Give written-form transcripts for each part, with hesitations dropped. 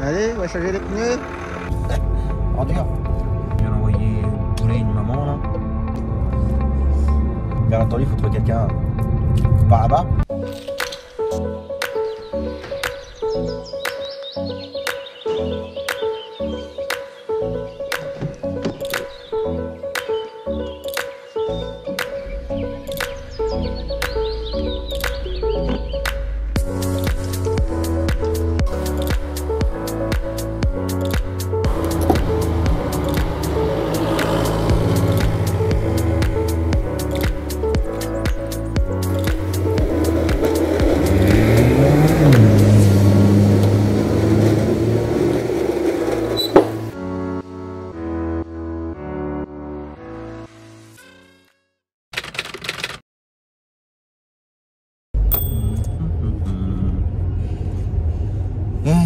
Allez, on va changer les pneus. En dur. Je viens d'envoyer bouler une maman là. Bien entendu, il faut trouver quelqu'un par là-bas.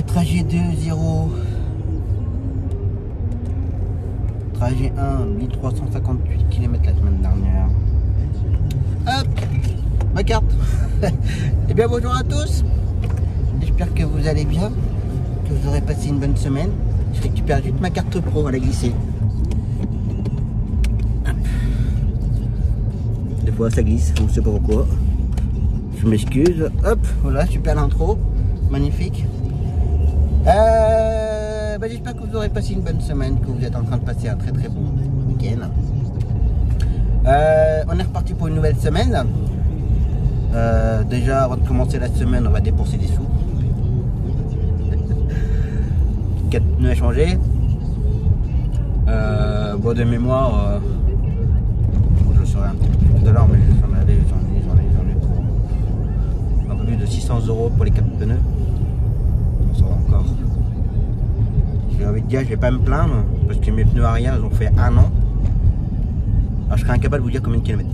Trajet 2, 0. Trajet 1, 1358 km la semaine dernière. Hop, ma carte. Eh bien bonjour à tous. J'espère que vous allez bien, que vous aurez passé une bonne semaine. Je récupère juste ma carte pro à la glisser. Hop. Des fois ça glisse, on ne sait pas pourquoi. Je m'excuse. Hop, voilà, super l'intro. Magnifique. J'espère que vous aurez passé une bonne semaine, que vous êtes en train de passer un très très bon week-end. On est reparti pour une nouvelle semaine. Déjà avant de commencer la semaine, on va dépenser des sous. 4 pneus à changer. Bon, de mémoire, je le saurai un petit peu plus tout à l'heure, mais j'en ai pour un peu plus de 600 € pour les 4 pneus. Ça va encore. J'ai envie de dire, je vais pas me plaindre parce que mes pneus arrière ils ont fait 1 an. Alors je serais incapable de vous dire combien de kilomètres.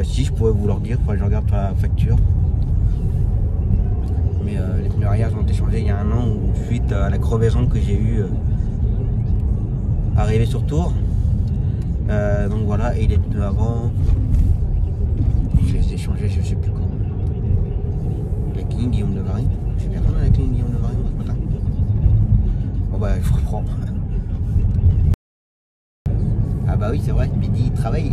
Si je pourrais vous leur dire, je regarde la facture. Mais les pneus arrière ils ont été changés il y a 1 an suite à la crevaison que j'ai eu arrivé sur Tours. Donc voilà, et les pneus avant, je les ai changés, je sais plus quand. La clinique Guillaume de Varie. J'ai bien ramené la clinique Guillaume de Varie ce matin. Bon bah il faut reprendre. Ah bah oui c'est vrai, midi il travaille.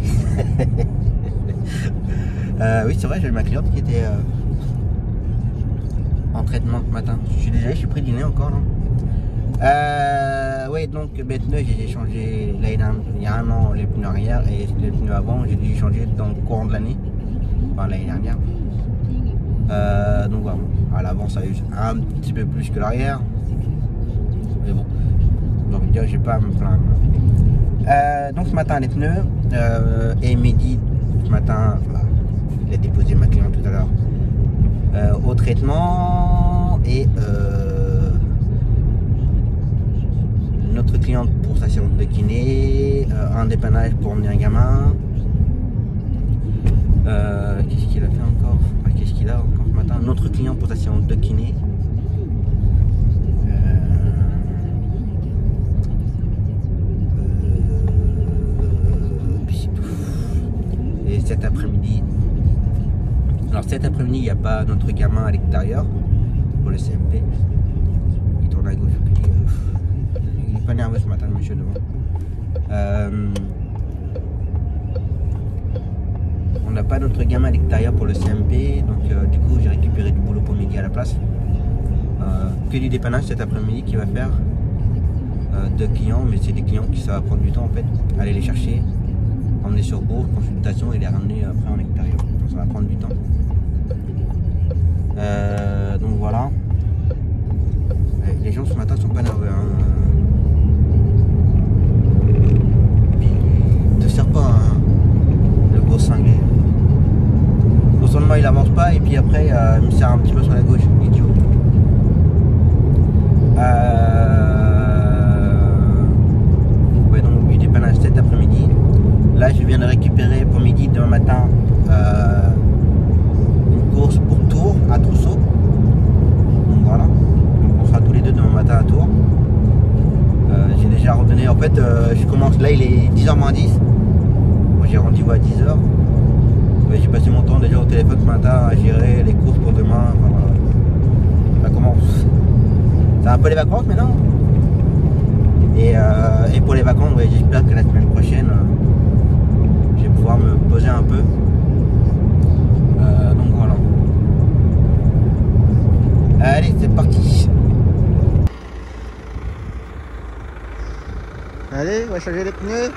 Oui c'est vrai, j'ai ma cliente qui était en traitement ce matin. Je suis désolé, je suis pris du nez encore là. Oui donc mes pneus j'ai changé il y a 1 an les pneus arrière et les pneus avant j'ai dû changer dans le courant de l'année. Enfin l'année dernière. Donc voilà, à l'avant ça use un petit peu plus que l'arrière. Mais bon, j'ai envie de dire, j'ai pas à me plaindre. Donc ce matin les pneus et midi ce matin, il a déposé ma cliente tout à l'heure au traitement et notre cliente pour sa séance de kiné, un dépannage pour emmener un gamin. Qu'est-ce qu'il a fait encore? Qu'est-ce qu'il a encore ce matin? Notre client pour sa séance de kiné. Et cet après-midi. Alors cet après-midi, il n'y a pas notre gamin à l'extérieur pour le CMP. Il tourne à gauche. Il est pas nerveux ce matin, le monsieur devant. On n'a pas notre gamin à l'extérieur pour le CMP, donc du coup j'ai récupéré du boulot pour midi à la place. Que du dépannage cet après-midi qui va faire 2 clients, mais c'est des clients qui ça va prendre du temps en fait. Aller les chercher, emmener sur Bourg, consultation et les ramener après en extérieur. Donc, ça va prendre du temps. Donc voilà. Les gens ce matin sont pas nerveux. Hein. Ils te servent pas hein, le gros cinglé. Non seulement il avance pas et puis après il me serre un petit peu sur la gauche, idiot. Ouais donc du dépannage cet après-midi. Là je viens de récupérer pour midi demain matin une course pour Tours à Trousseau. Donc voilà. Donc on sera tous les deux demain matin à Tours. J'ai déjà redonné, en fait je commence là, il est 10h moins 10. Moi j'ai rendez-vous à 10h. J'ai passé mon temps déjà au téléphone ce matin à gérer les courses pour demain. Enfin, voilà. Ça commence. C'est un un peu les vacances maintenant. Et pour les vacances, ouais, j'espère que la semaine prochaine, je vais pouvoir me poser un peu. Donc voilà. Allez, c'est parti. Allez, on va changer les pneus.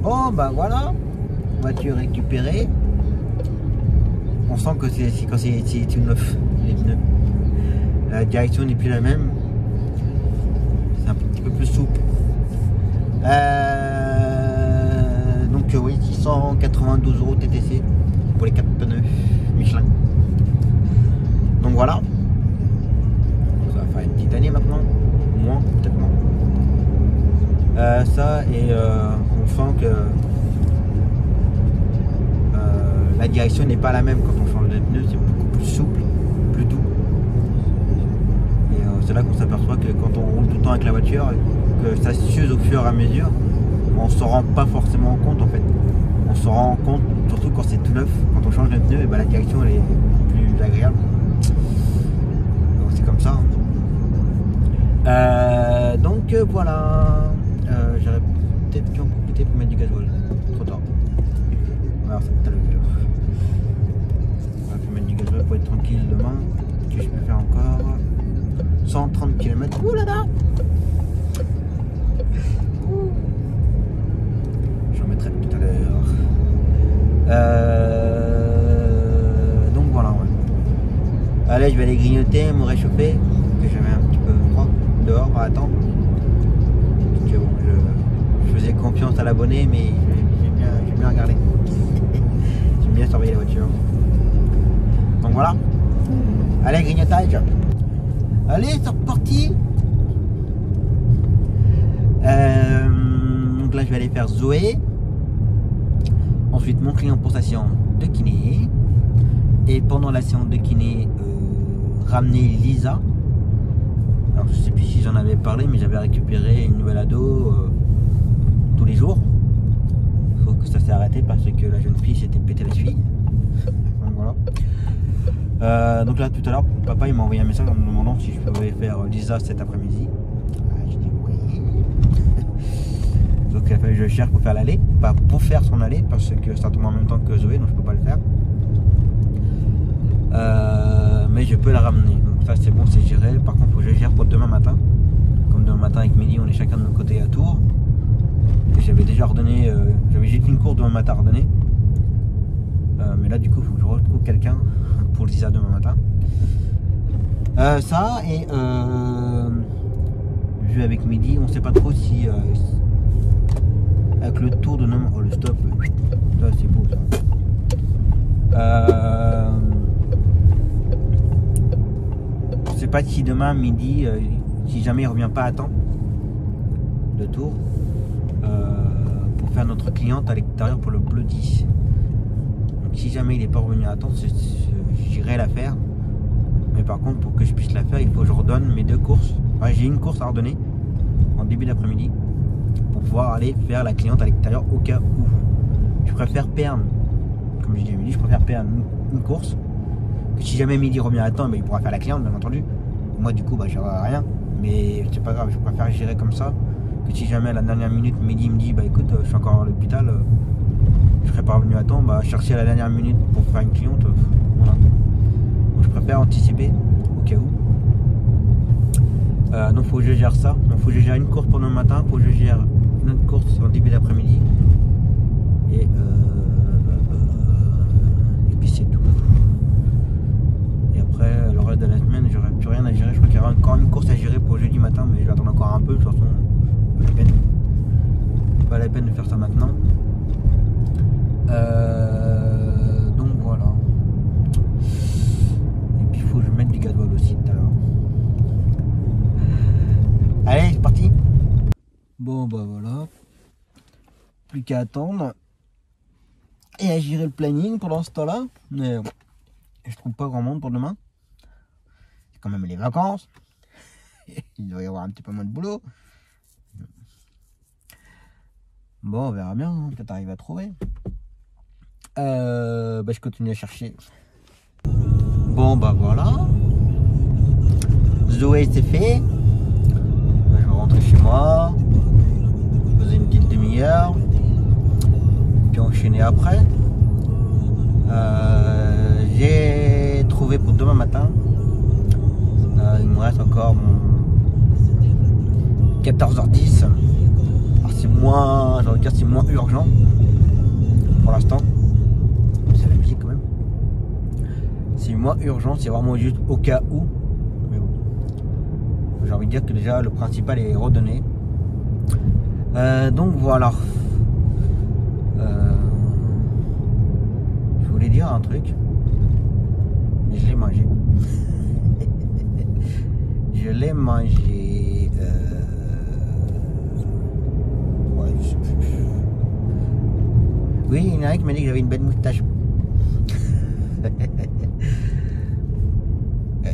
Bon bah voilà, voiture récupérée. On sent que c'est quand c'est tout neuf, les pneus. La direction n'est plus la même. C'est un petit peu plus souple. Donc oui, 692 € TTC pour les 4 pneus Michelin. Donc voilà. Ça va faire une petite année maintenant. Moins, peut-être moins. Ça et on sent que la direction n'est pas la même quand on change de pneus, c'est beaucoup plus souple, plus doux. Et c'est là qu'on s'aperçoit que quand on roule tout le temps avec la voiture, que ça s'use au fur et à mesure, on s'en rend pas forcément compte en fait. On s'en rend compte surtout quand c'est tout neuf, quand on change de pneu, et ben la direction elle est plus agréable. Donc c'est comme ça. Donc voilà. J'aurais peut-être pu en profiter pour mettre du gasoil. Trop tard. On va voir ça tout à l'heure. On va mettre du gasoil pour être tranquille demain. Que je peux faire encore 130 km. Ouh là là. J'en mettrai tout à l'heure. Donc voilà. Ouais. Allez, je vais aller grignoter, me réchauffer. Que j'avais un petit peu froid dehors. Bah, attends. Je faisais confiance à l'abonné, mais j'ai bien regardé. J'aime bien surveiller la voiture. Donc voilà. Allez, grignotage. Allez, c'est reparti. Donc là, je vais aller faire Zoé. Ensuite, mon client pour sa séance de kiné. Et pendant la séance de kiné, ramener Lisa. Alors, je sais plus si j'en avais parlé, mais j'avais récupéré une nouvelle ado tous les jours. Sauf que ça s'est arrêté parce que la jeune fille s'était pété la cheville. Donc voilà. Donc là, tout à l'heure, papa il m'a envoyé un message en me demandant si je pouvais faire Lisa cet après-midi. J'ai dit oui. Donc il a fallu que je cherche pour faire l'aller. Pas pour faire son aller parce que ça tombe en même temps que Zoé, donc je peux pas le faire. Mais je peux la ramener. Donc ça c'est bon, c'est géré. Par contre, il faut que je gère pour demain matin. Comme demain matin avec Mehdi, on est chacun de notre côté à Tours. Et j'avais déjà ordonné, j'avais juste une course demain matin à ordonner. Mais là du coup, il faut que je retrouve quelqu'un pour Lisa demain matin. Ça et vu avec Mehdi, on sait pas trop si avec le tour de nom, oh le stop, ça c'est beau ça. Je sais pas si demain midi, si jamais il revient pas à temps de Tours, pour faire notre cliente à l'extérieur pour le bleu 10. Donc si jamais il n'est pas revenu à temps, j'irai la faire. Mais par contre, pour que je puisse la faire, il faut que je redonne mes 2 courses. Enfin, j'ai une course à redonner en début d'après-midi pour pouvoir aller faire la cliente à l'extérieur au cas où. Je préfère perdre, comme je dis à Mehdi, je préfère perdre une course. Que si jamais Mehdi revient à temps, ben, il pourra faire la cliente, bien entendu. Moi, du coup, bah, j'aurai rien. Mais c'est pas grave, je préfère gérer comme ça. Que si jamais à la dernière minute, Mehdi me dit, bah écoute, je suis encore à l'hôpital, je serai pas revenu à temps, bah chercher à la dernière minute pour faire une cliente, voilà. Donc, je préfère anticiper au cas où. Donc faut que je gère ça. Donc faut que je gère une course pour le matin, faut que je gère une autre course en début d'après-midi. Et puis c'est tout. Et après le reste de la semaine, j'aurai plus rien à gérer. Je crois qu'il y aura encore une course à gérer pour jeudi matin, mais je vais attendre encore un peu. De toute façon, pas la peine. Pas la peine de faire ça maintenant. Donc voilà. Et puis il faut que je mette du gasoil aussi tout à l'heure. Allez, c'est parti. Bon bah voilà. Plus qu'à attendre. Et à gérer le planning pendant ce temps-là. Mais je trouve pas grand monde pour demain. quand même les vacances. Il doit y avoir un petit peu moins de boulot. Bon, on verra bien, hein. Peut-être arriver à trouver. Je continue à chercher. Bon, bah voilà. Zoé, c'est fait. Je vais rentrer chez moi. Poser une petite demi-heure. Puis enchaîner après. J'ai trouvé pour demain matin. Il me reste encore 14h10. Alors c'est moins, j'ai envie de dire, c'est moins urgent pour l'instant. C'est la musique quand même. C'est moins urgent, c'est vraiment juste au cas où. Mais bon, j'ai envie de dire que déjà le principal est redonné. Donc voilà. Je voulais dire un truc, mais je l'ai mangé. Je l'ai mangé. Ouais, je sais plus. Oui, il y en a un qui m'a dit que j'avais une belle moustache.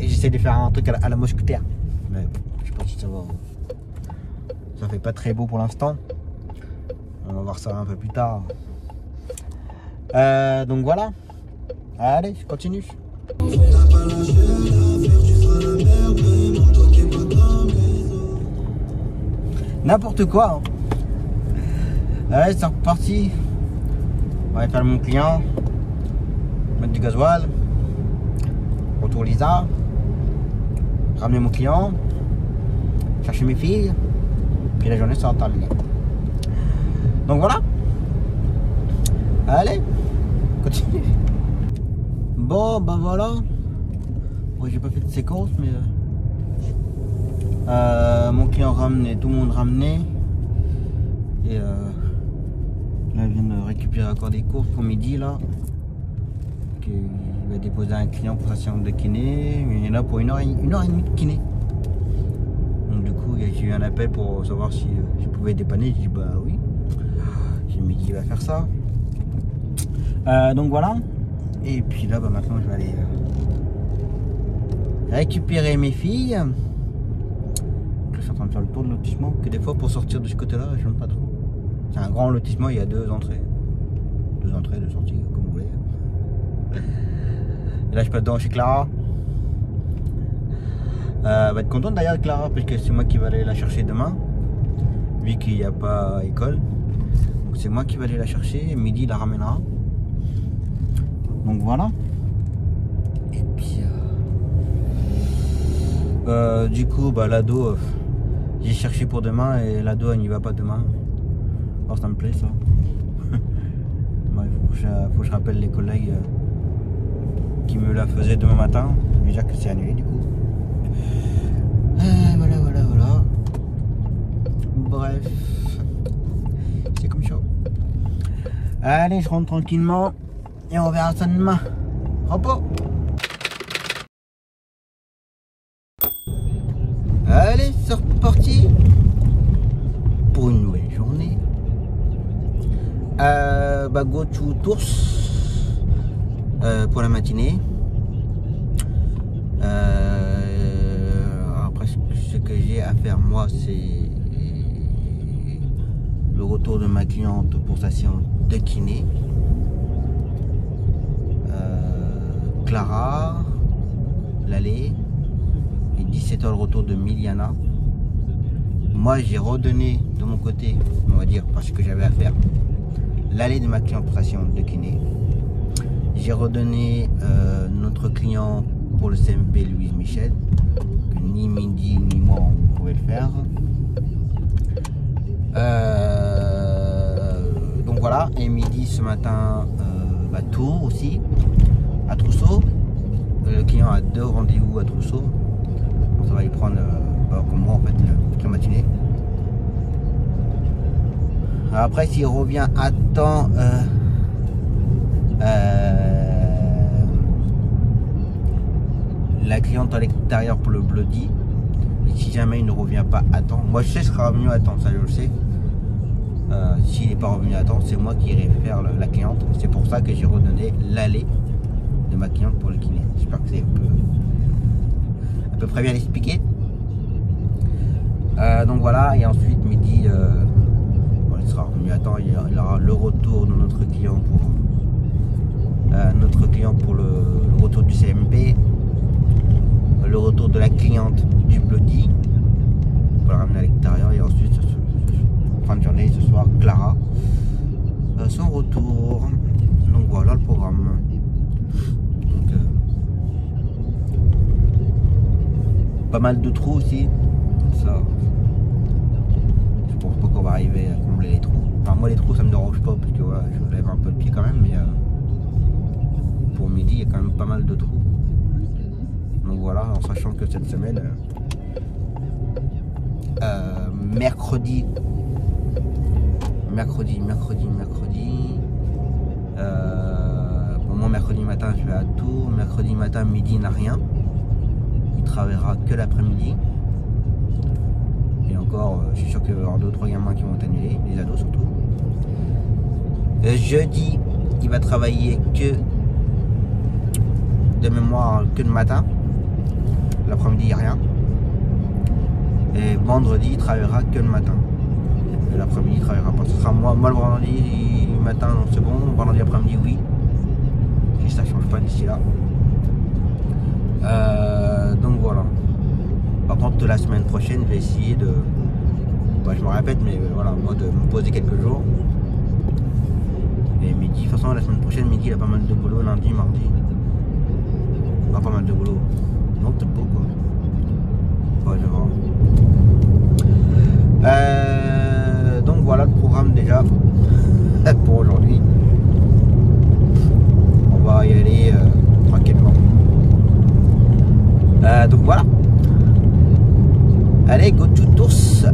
J'essaie de faire un truc à la mousquetaire. Mais je pense que ça va. Ça fait pas très beau pour l'instant. On va voir ça un peu plus tard. Donc voilà. Allez, je continue. N'importe quoi. Hein. Allez, c'est reparti. On va aller faire mon client. Mettre du gasoil. Retour Lisa. Ramener mon client. Chercher mes filles. Puis la journée sera terminée. Donc voilà. Allez, continue. Bon, bah voilà. Moi, j'ai pas fait de séquence, mais mon client ramené, tout le monde ramené. Et là, je viens de récupérer encore des courses pour midi là. Il va déposer un client pour sa séance de kiné. Il y en a pour une heure et demie de kiné. Donc du coup, j'ai eu un appel pour savoir si je pouvais dépanner. J'ai dit bah oui. J'ai mis qu'il va faire ça. Donc voilà. Et puis là, bah, maintenant, je vais aller récupérer mes filles. Donc, là, je suis en train de faire le tour de lotissement. Que des fois, pour sortir de ce côté-là, je n'aime pas trop. C'est un grand lotissement, il y a deux entrées. Deux entrées, deux sorties, comme vous voulez. Et là, je passe devant chez Clara. Va être contente d'ailleurs, Clara, parce que c'est moi qui vais aller la chercher demain. Vu qu'il n'y a pas école. Donc, c'est moi qui vais aller la chercher. Midi, il la ramènera. Donc voilà. Et puis du coup bah, l'ado j'ai cherché pour demain et l'ado elle n'y va pas demain. Alors ça me plaît ça. Bah, il faut que je rappelle les collègues qui me la faisaient demain matin. Déjà que c'est annulé du coup. Voilà. Bref. C'est comme ça. Allez, je rentre tranquillement. Et on verra ça demain. Repos. Allez, c'est reparti pour une nouvelle journée. Go to Tours pour la matinée. Après, ce que j'ai à faire moi, c'est le retour de ma cliente pour sa séance de kiné. Clara, l'aller et 17h le retour de Miliana. Moi j'ai redonné de mon côté, on va dire, parce que j'avais à faire, l'aller de ma cliente pour sa séance de kiné. J'ai redonné notre client pour le CMP Louise Michel, que ni Mindy ni moi on pouvait le faire. Donc voilà, et midi ce matin, Tours aussi. À Trousseau, le client a 2 rendez-vous à Trousseau. Donc ça va y prendre, comme moi en fait, toute la matinée. Après, s'il revient à temps, la cliente à l'extérieur pour le Bloody. Et si jamais il ne revient pas à temps, moi je sais qu'il sera revenu à temps, ça je le sais. S'il n'est pas revenu à temps, c'est moi qui irai faire la cliente. C'est pour ça que j'ai redonné l'aller de ma cliente pour le kiné. J'espère que c'est peu près bien expliqué. Donc voilà, et ensuite midi, bon, il sera revenu à temps, il y aura le retour de notre client pour le retour du CMP, le retour de la cliente du Bloody, pour la ramener à l'extérieur, et ensuite, fin de journée, ce soir, Clara, son retour. Donc voilà le programme. Donc, pas mal de trous aussi, ça. Je pense pas qu'on va arriver à combler les trous. Enfin, moi les trous ça me dérange pas parce que voilà, je lève un peu le pied quand même, mais pour midi il y a quand même pas mal de trous. Donc voilà, en sachant que cette semaine, mercredi, pour moi mercredi matin je vais à Tours, mercredi matin midi il n'a rien, il travaillera que l'après-midi. Et encore, je suis sûr qu'il va y avoir 2 ou 3 gamins qui vont annuler, les ados surtout. Jeudi, il va travailler que de mémoire, que le matin. L'après-midi, il n'y a rien. Et vendredi, il travaillera que le matin. Et l'après-midi, il travaillera pas. Ce sera moi le vendredi matin, non, c'est bon. Vendredi après-midi, oui. Si ça ne change pas d'ici là. Donc voilà. Par contre, la semaine prochaine, je vais essayer de... Bah, je me répète, mais voilà, moi de me poser quelques jours. Et midi, de toute façon, la semaine prochaine, midi, il a pas mal de boulot, lundi, mardi. Ah, pas mal de boulot. Non, peut-être pas, quoi. Ouais, je vois. Donc voilà le programme déjà pour aujourd'hui. On va y aller tranquillement. Donc voilà. Allez, go to Tours.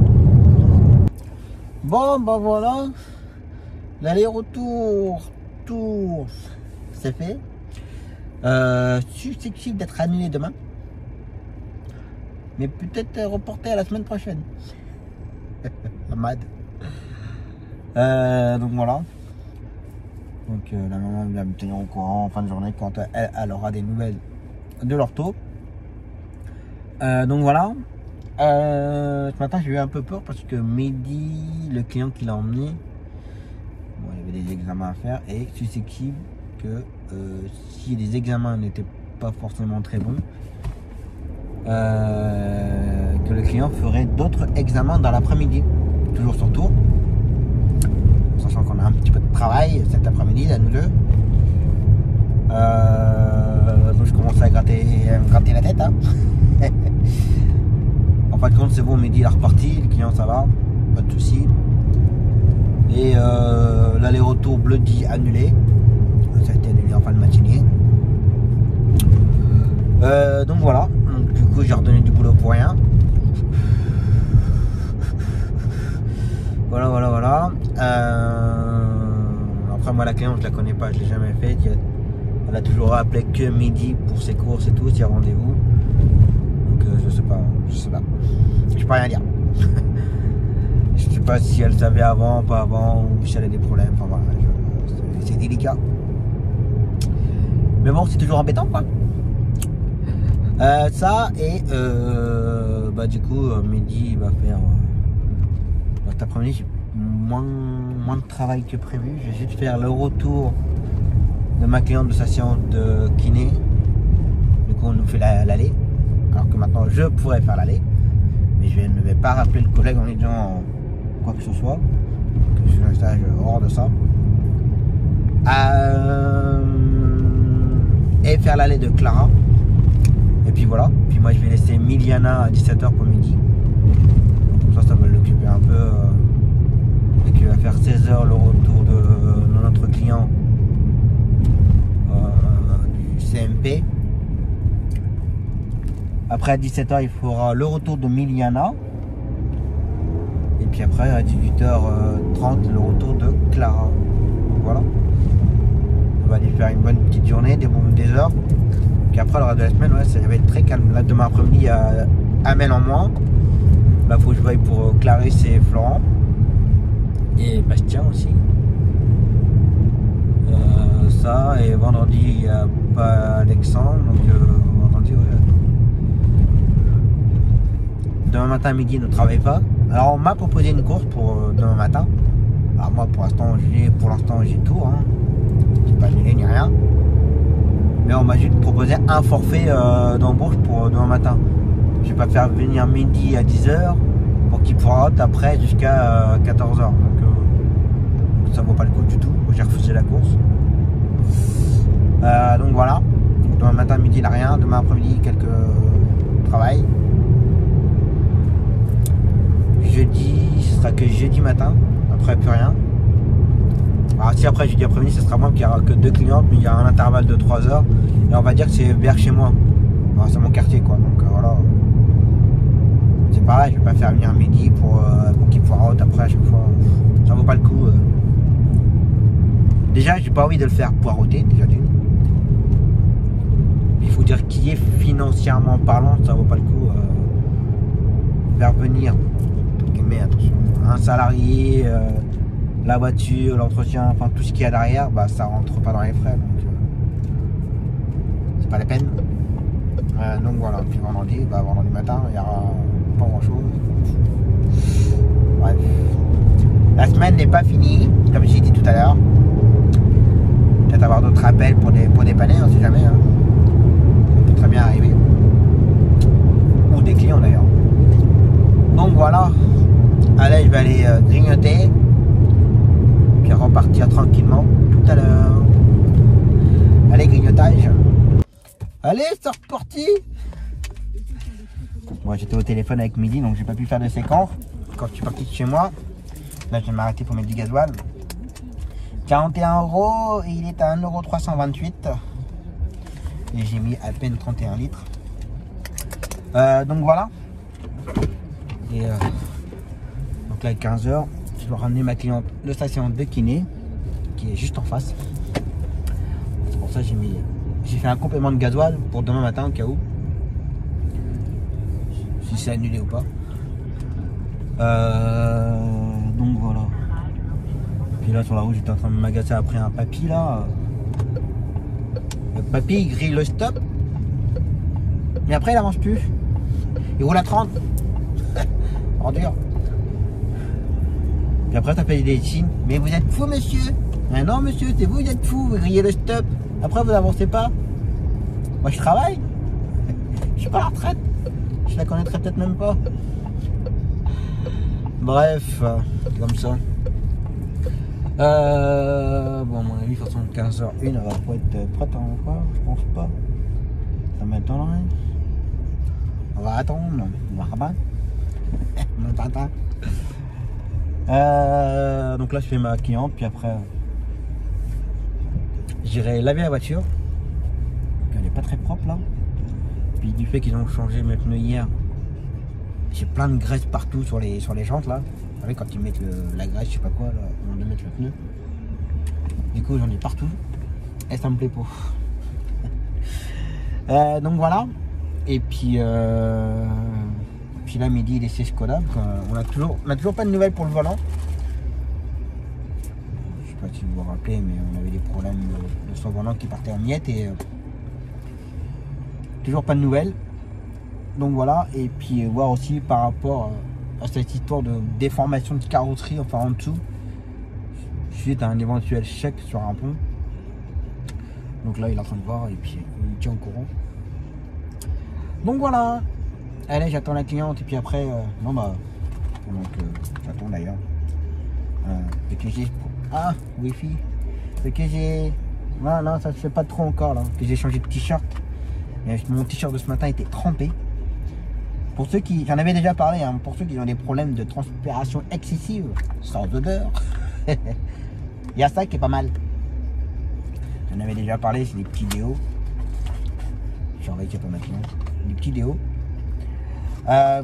Bon, ben voilà. L'aller-retour Tours, c'est fait. Susceptible d'être annulé demain. Mais peut-être reporté à la semaine prochaine. Ahmad. Donc voilà. Donc la maman va me tenir au courant en fin de journée quand elle aura des nouvelles de l'ortho. Donc voilà. Ce matin j'ai eu un peu peur parce que midi, le client qui l'a emmené, bon, il y avait des examens à faire et susceptible que si les examens n'étaient pas forcément très bons, que le client ferait d'autres examens dans l'après-midi, toujours sur Tours, sachant qu'on a un petit peu de travail cet après-midi à nous deux. Donc je commence à me gratter la tête, hein. En fin de compte c'est bon, midi il est reparti, le client ça va, pas de soucis. Et l'aller-retour Bloody annulé, ça a été annulé en fin de matinée. Donc voilà, donc, du coup j'ai redonné du boulot pour rien. Voilà. Après moi la cliente je la connais pas, je l'ai jamais faite. Elle a toujours appelé que midi pour ses courses et tout, s'il y a rendez-vous. Donc je sais pas. Je peux rien dire. Je sais pas si elle savait avant, pas avant, ou si elle a des problèmes. Enfin voilà, c'est délicat. Mais bon, c'est toujours embêtant quoi. Ça et bah du coup midi il va faire cet après-midi j'ai moins de travail que prévu. Je vais juste faire le retour de ma cliente de sa séance de kiné. Du coup on nous fait l'aller, alors que maintenant je pourrais faire l'aller, mais je ne vais pas rappeler le collègue en lui disant quoi que ce soit, que je fais un stage hors de ça. Et faire l'aller de Clara. Et puis voilà, puis moi je vais laisser Miliana à 17h pour midi. Comme ça va l'occuper un peu. Et qui va faire 16h le retour de notre client du CMP. Après à 17h il fera le retour de Miliana. Et puis après à 18h30 le retour de Clara. Donc voilà. On va aller faire une bonne petite journée, des heures. Puis après le reste de la semaine, ouais, ça va être très calme. Là demain après-midi il y a Amel en moins. Là faut que je veille pour Clarisse et Florent. Et Bastien aussi. Ça, et vendredi il n'y a pas Alexandre, donc vendredi ouais. demain matin à midi ne travaille pas. Alors on m'a proposé une course pour demain matin. Alors moi pour l'instant j'ai tout, hein. C'est pas annulé ni rien. Mais on m'a juste proposé un forfait d'embauche pour demain matin. Je vais pas faire venir midi à 10h pour qu'il pourra après jusqu'à 14h. Donc ça vaut pas le coup du tout. J'ai refusé la course. Donc voilà. Demain matin, midi, il n'a rien. Demain après-midi, quelques travail. Jeudi, ce sera que jeudi matin. Après, plus rien. Alors si après jeudi après-midi, ce sera moins qu'il n'y aura que 2 clientes, mais il y a un intervalle de 3 heures. Et on va dire que c'est vers chez moi. C'est mon quartier, quoi. Donc voilà. C'est pareil, je vais pas faire venir midi pour qu'il poireaute après à chaque fois. Ça vaut pas le coup. Déjà, j'ai pas envie de le faire poireauter, déjà d'une. Il faut dire qu'il est financièrement parlant, ça vaut pas le coup. Faire venir, mais attention, un salarié, la voiture, l'entretien, enfin tout ce qu'il y a derrière, bah ça rentre pas dans les frais, donc c'est pas la peine. Donc voilà, puis vendredi matin, il y aura pas grand chose. Bref. La semaine n'est pas finie, comme j'ai dit tout à l'heure. Peut-être avoir d'autres appels pour dépanner, on sait jamais. Hein. Ça peut très bien arriver. Ou des clients d'ailleurs. Donc voilà. Allez, je vais aller grignoter. Puis repartir tranquillement tout à l'heure. Allez, grignotage. Allez, c'est reparti. Moi, j'étais au téléphone avec Midi, donc j'ai pas pu faire de séquence. Quand je suis parti de chez moi, là, je vais m'arrêter pour mettre du gasoil. 41 € et il est à 1,328 €. Et j'ai mis à peine 31 litres. Donc voilà. Et donc là, à 15 h, je dois ramener ma cliente de station de kiné, qui est juste en face. C'est pour ça que j'ai fait un complément de gasoil pour demain matin au cas où. Si c'est annulé ou pas. Donc voilà. Puis là sur la route j'étais en train de m'agacer après un papy là. Le papy il grille le stop. Mais après il avance plus. Il roule à 30. En dur. Puis après t'as payé des signes. Mais vous êtes fou monsieur. Ah non monsieur, c'est vous êtes fou, vous grillez le stop. Après vous avancez pas. Moi je travaille. Je suis pas à la retraite. Je la connaîtrais peut-être même pas. Bref, comme ça. Bon, à mon avis, de toute façon, 15h01, elle va pas être prête encore, je pense pas. Ça m'étonnerait. On va attendre, on va pas. On va attendre. Donc là, je fais ma cliente, puis après, j'irai laver la voiture. Elle est pas très propre là. Puis du fait qu'ils ont changé mes pneus hier, j'ai plein de graisse partout sur les jantes là. Vous savez quand ils mettent la graisse, je sais pas quoi, là, on doit mettre le pneu. Du coup j'en ai partout. Et ça me plaît pas. Donc voilà. Et puis là midi il est chez Skoda. On a toujours pas de nouvelles pour le volant. Je sais pas si vous vous rappelez, mais on avait des problèmes de son volant qui partait en miettes et toujours pas de nouvelles. Donc voilà, et puis voir aussi par rapport à cette histoire de déformation de carrosserie, enfin en dessous, suite à un éventuel chèque sur un pont. Donc là il est en train de voir et puis il me tient au courant. Donc voilà. Allez, j'attends la cliente et puis après, non bah, pendant que j'attends d'ailleurs, que j'ai, ah, wifi, que j'ai, non, ça se fait pas trop encore là, que j'ai changé de t-shirt. Mon t-shirt de ce matin était trempé. Pour ceux qui, j'en avais déjà parlé, hein, pour ceux qui ont des problèmes de transpiration excessive, sans odeur, il y a ça qui est pas mal. J'en avais déjà parlé, c'est des petits déos. Je surveille qu'il n'y a pas maintenant. Des petits déos.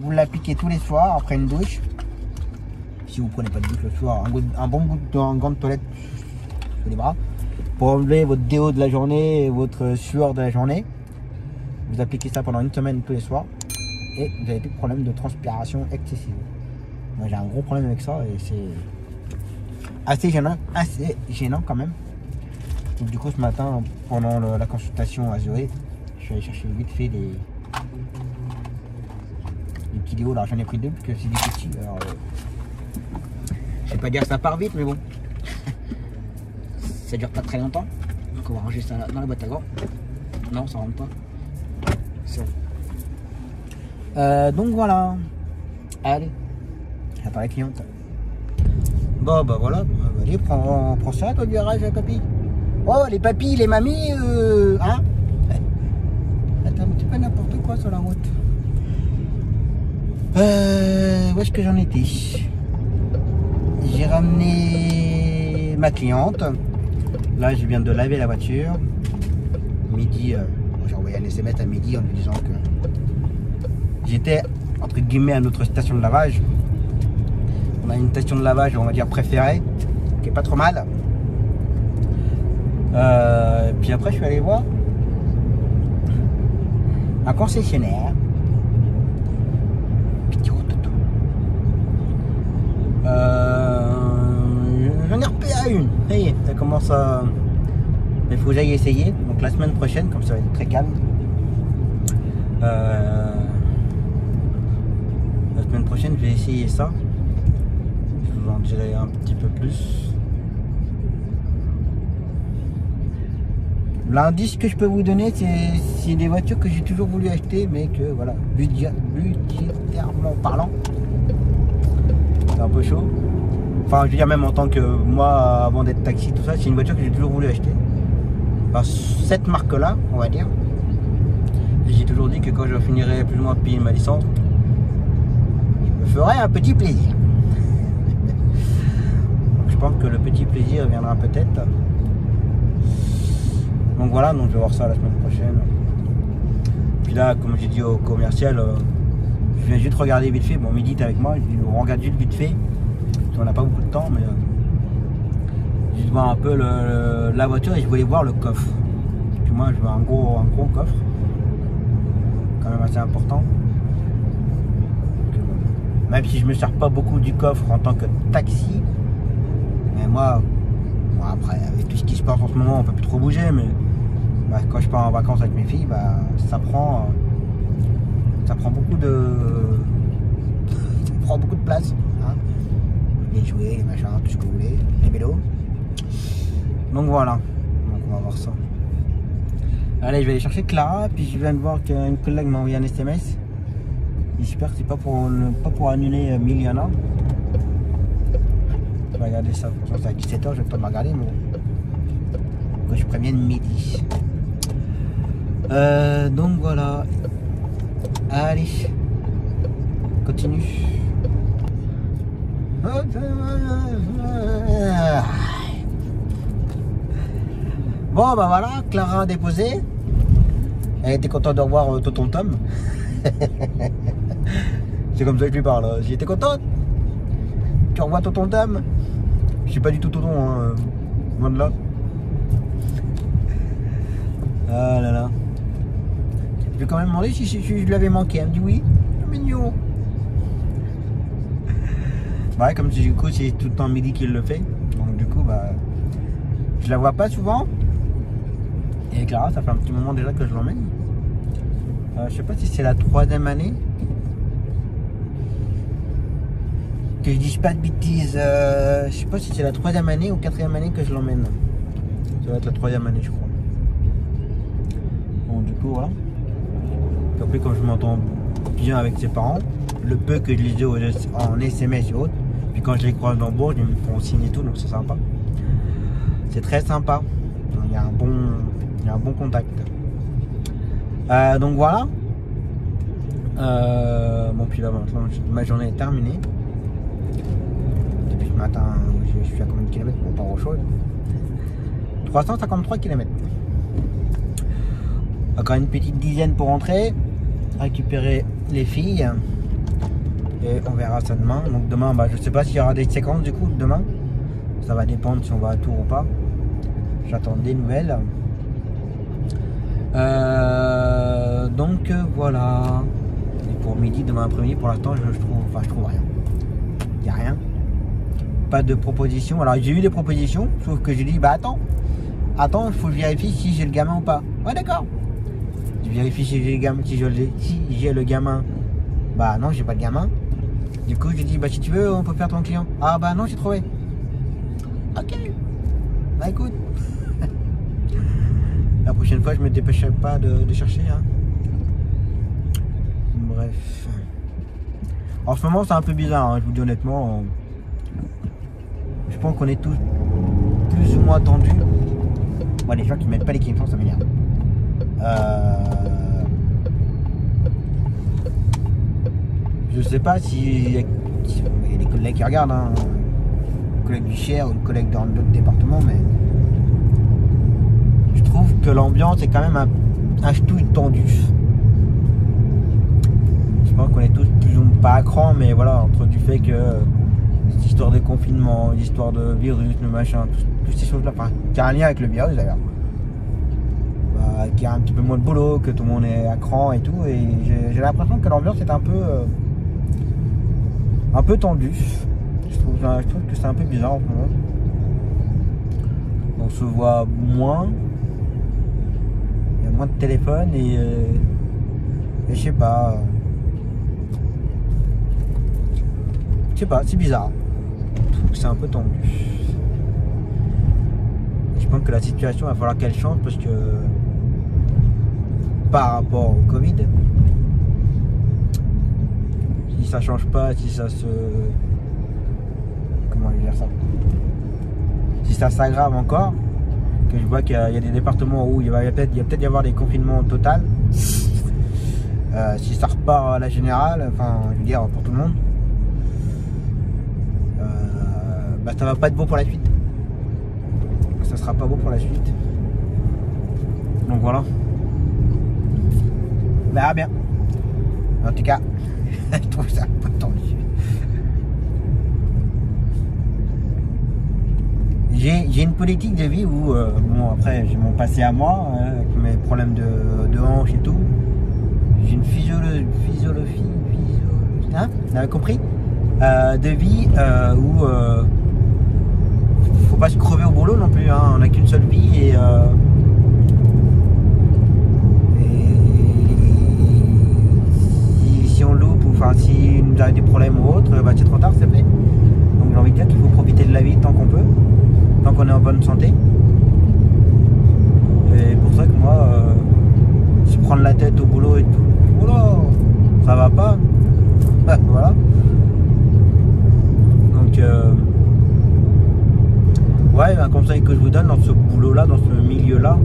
Vous l'appliquez tous les soirs après une douche. Si vous prenez pas de douche le soir, un bon bout d'un gant de toilette sur les bras pour enlever votre déo de la journée et votre sueur de la journée. Vous appliquez ça pendant une semaine tous les soirs et vous avez plus de problème de transpiration excessive. Moi j'ai un gros problème avec ça et c'est assez gênant quand même. Donc, du coup ce matin pendant la consultation à Zoé, je suis allé chercher vite fait des petits Léo là, j'en ai pris deux parce que c'est des petits. Alors, je vais pas dire que ça part vite, mais bon. Ça dure pas très longtemps. Donc on va ranger ça dans la boîte à gants. Non, ça rentre pas. C'est bon. Donc voilà. Allez. J'attends la cliente. Bon bah voilà. Allez, prends ça toi du garage, papy. Oh les papis, les mamies, hein. Attends, mais c'est pas n'importe quoi sur la route. Où est-ce que j'en étais? J'ai ramené ma cliente. Là, je viens de laver la voiture. Midi, j'ai envoyé un SMS à midi en lui disant que j'étais entre guillemets à notre station de lavage. On a une station de lavage, on va dire préférée, qui est pas trop mal. Puis après, je suis allé voir un concessionnaire. J'en ai repéré à une. Ça y est, ça commence à. Il faut que j'aille essayer. Donc la semaine prochaine, comme ça va être très calme. La semaine prochaine, je vais essayer ça. Je vous en dirai un petit peu plus. L'indice que je peux vous donner, c'est des voitures que j'ai toujours voulu acheter, mais que voilà, budgétairement parlant, c'est un peu chaud. Enfin, je veux dire, même en tant que moi, avant d'être taxi, tout ça, c'est une voiture que j'ai toujours voulu acheter. Enfin, cette marque-là, on va dire. Et j'ai toujours dit que quand je finirai plus ou moins de payer ma licence, je me ferai un petit plaisir. Donc, je pense que le petit plaisir viendra peut-être. Donc voilà, donc je vais voir ça la semaine prochaine. Puis là, comme j'ai dit au commercial, je viens juste regarder vite fait. Bon, midi t'es avec moi, je dis on regarde juste vite fait. Parce qu'on n'a pas beaucoup de temps, mais juste voir un peu la voiture et je voulais voir le coffre. Parce que moi, je veux un gros coffre, quand même assez important. Donc, même si je me sers pas beaucoup du coffre en tant que taxi, mais moi, bon, après avec tout ce qui se passe en ce moment, on peut plus trop bouger, mais bah, quand je pars en vacances avec mes filles, bah, ça prend beaucoup de place. Hein. Les jouets, les machins, tout ce que vous voulez, les vélos. Donc voilà, donc on va voir ça. Allez, je vais aller chercher Clara, puis je viens de voir qu'une collègue m'a envoyé un SMS. J'espère que c'est pas pour annuler Miliana. Je vais regarder ça, pour c'est à 17h, je vais pas me regarder, mais bon. Que je prévienne midi. Donc voilà. Allez, continue. Bon bah voilà, Clara a déposé. Elle était contente de revoir Tonton Tom. C'est comme ça que je lui parle. J'étais contente. Tu revois Tonton Tom. Je suis pas du tout tonton, hein. Loin de là. Ah là là. Je vais quand même demander si je l'avais manqué. Elle me dit oui. C'est mignon. Ouais, comme du coup c'est tout le temps midi qu'il le fait. Donc du coup bah je la vois pas souvent. Et Clara, ça fait un petit moment déjà que je l'emmène. Je sais pas si c'est la 3e année. Que je dise pas de bêtises. Je sais pas si c'est la 3e année ou 4e année que je l'emmène. Ça va être la 3e année je crois. Bon du coup voilà. Puis après comme je m'entends bien avec ses parents, le peu que je les ai en SMS et autres, puis quand je les croise dans le bourg, ils me font signe et tout, donc c'est sympa. C'est très sympa. Il y a un bon contact. Donc voilà. Bon puis là maintenant ma journée est terminée. Depuis ce matin, je suis à combien de kilomètres pour pas grand chose. 353 km. Encore une petite dizaine pour rentrer, récupérer les filles. Et on verra ça demain. Donc demain, bah, je sais pas s'il y aura des séquences du coup demain. Ça va dépendre si on va à Tours ou pas. J'attends des nouvelles. Donc voilà. Et pour midi, demain après-midi, pour l'instant, je trouve rien. Il n'y a rien. Pas de proposition. Alors j'ai eu des propositions, sauf que j'ai dit bah attends, il faut que je vérifie si j'ai le gamin ou pas. Ouais d'accord. Je vérifie si j'ai le gamin Bah non, j'ai pas de gamin. Du coup, j'ai dit, bah si tu veux, on peut faire ton client. Ah bah non, j'ai trouvé. Ok. Bah écoute. La prochaine fois, je me dépêcherai pas de chercher. Hein. Bref. En ce moment, c'est un peu bizarre, hein, je vous dis honnêtement. Je pense qu'on est tous plus ou moins tendus. Moi, les gens qui mettent pas les clignotants, ça m'énerve. Je sais pas si y a des collègues qui regardent, hein. Collègues du Cher ou collègues dans d'autres départements, mais je trouve que l'ambiance est quand même un ch'touille tendue. Je pense qu'on est tous plus ou moins pas à cran, mais voilà, entre du fait que cette histoire de confinement, l'histoire de virus, le machin, toutes ces choses-là, enfin, qui a un lien avec le virus d'ailleurs, bah, qui a un petit peu moins de boulot, que tout le monde est à cran et tout, et j'ai l'impression que l'ambiance est un peu tendue. Je trouve que c'est un peu bizarre en ce moment. On se voit moins, il y a moins de téléphone et je sais pas. C'est bizarre. Je trouve que c'est un peu tendu. Je pense que la situation va falloir qu'elle change parce que par rapport au Covid, si ça change pas, si ça se... Comment dire ça? Si ça s'aggrave encore, que je vois qu'il y a des départements où il va peut-être y avoir des confinements total. Si ça repart à la générale, enfin je veux dire pour tout le monde, bah ça va pas être bon pour la suite. Ça sera pas bon pour la suite. Donc voilà. Bah bien. En tout cas, je trouve ça un peu tendu. J'ai une politique de vie où, bon après j'ai mon passé à moi, avec mes problèmes de hanche et tout. J'ai une physiologie, hein, vous avez compris, de vie où faut pas se crever au boulot non plus, hein. On n'a qu'une seule vie et si on loupe ou enfin si nous arrive des problèmes ou autre, bah c'est trop tard, c'est fait. Donc j'ai envie de dire qu'il faut profiter de la vie tant qu'on peut, tant qu'on est en bonne santé. Et pour ça que moi, se prendre la tête au boulot et tout, voilà, ça va pas. Voilà. Donc ouais, un conseil que je vous donne dans ce boulot là, dans ce milieu là,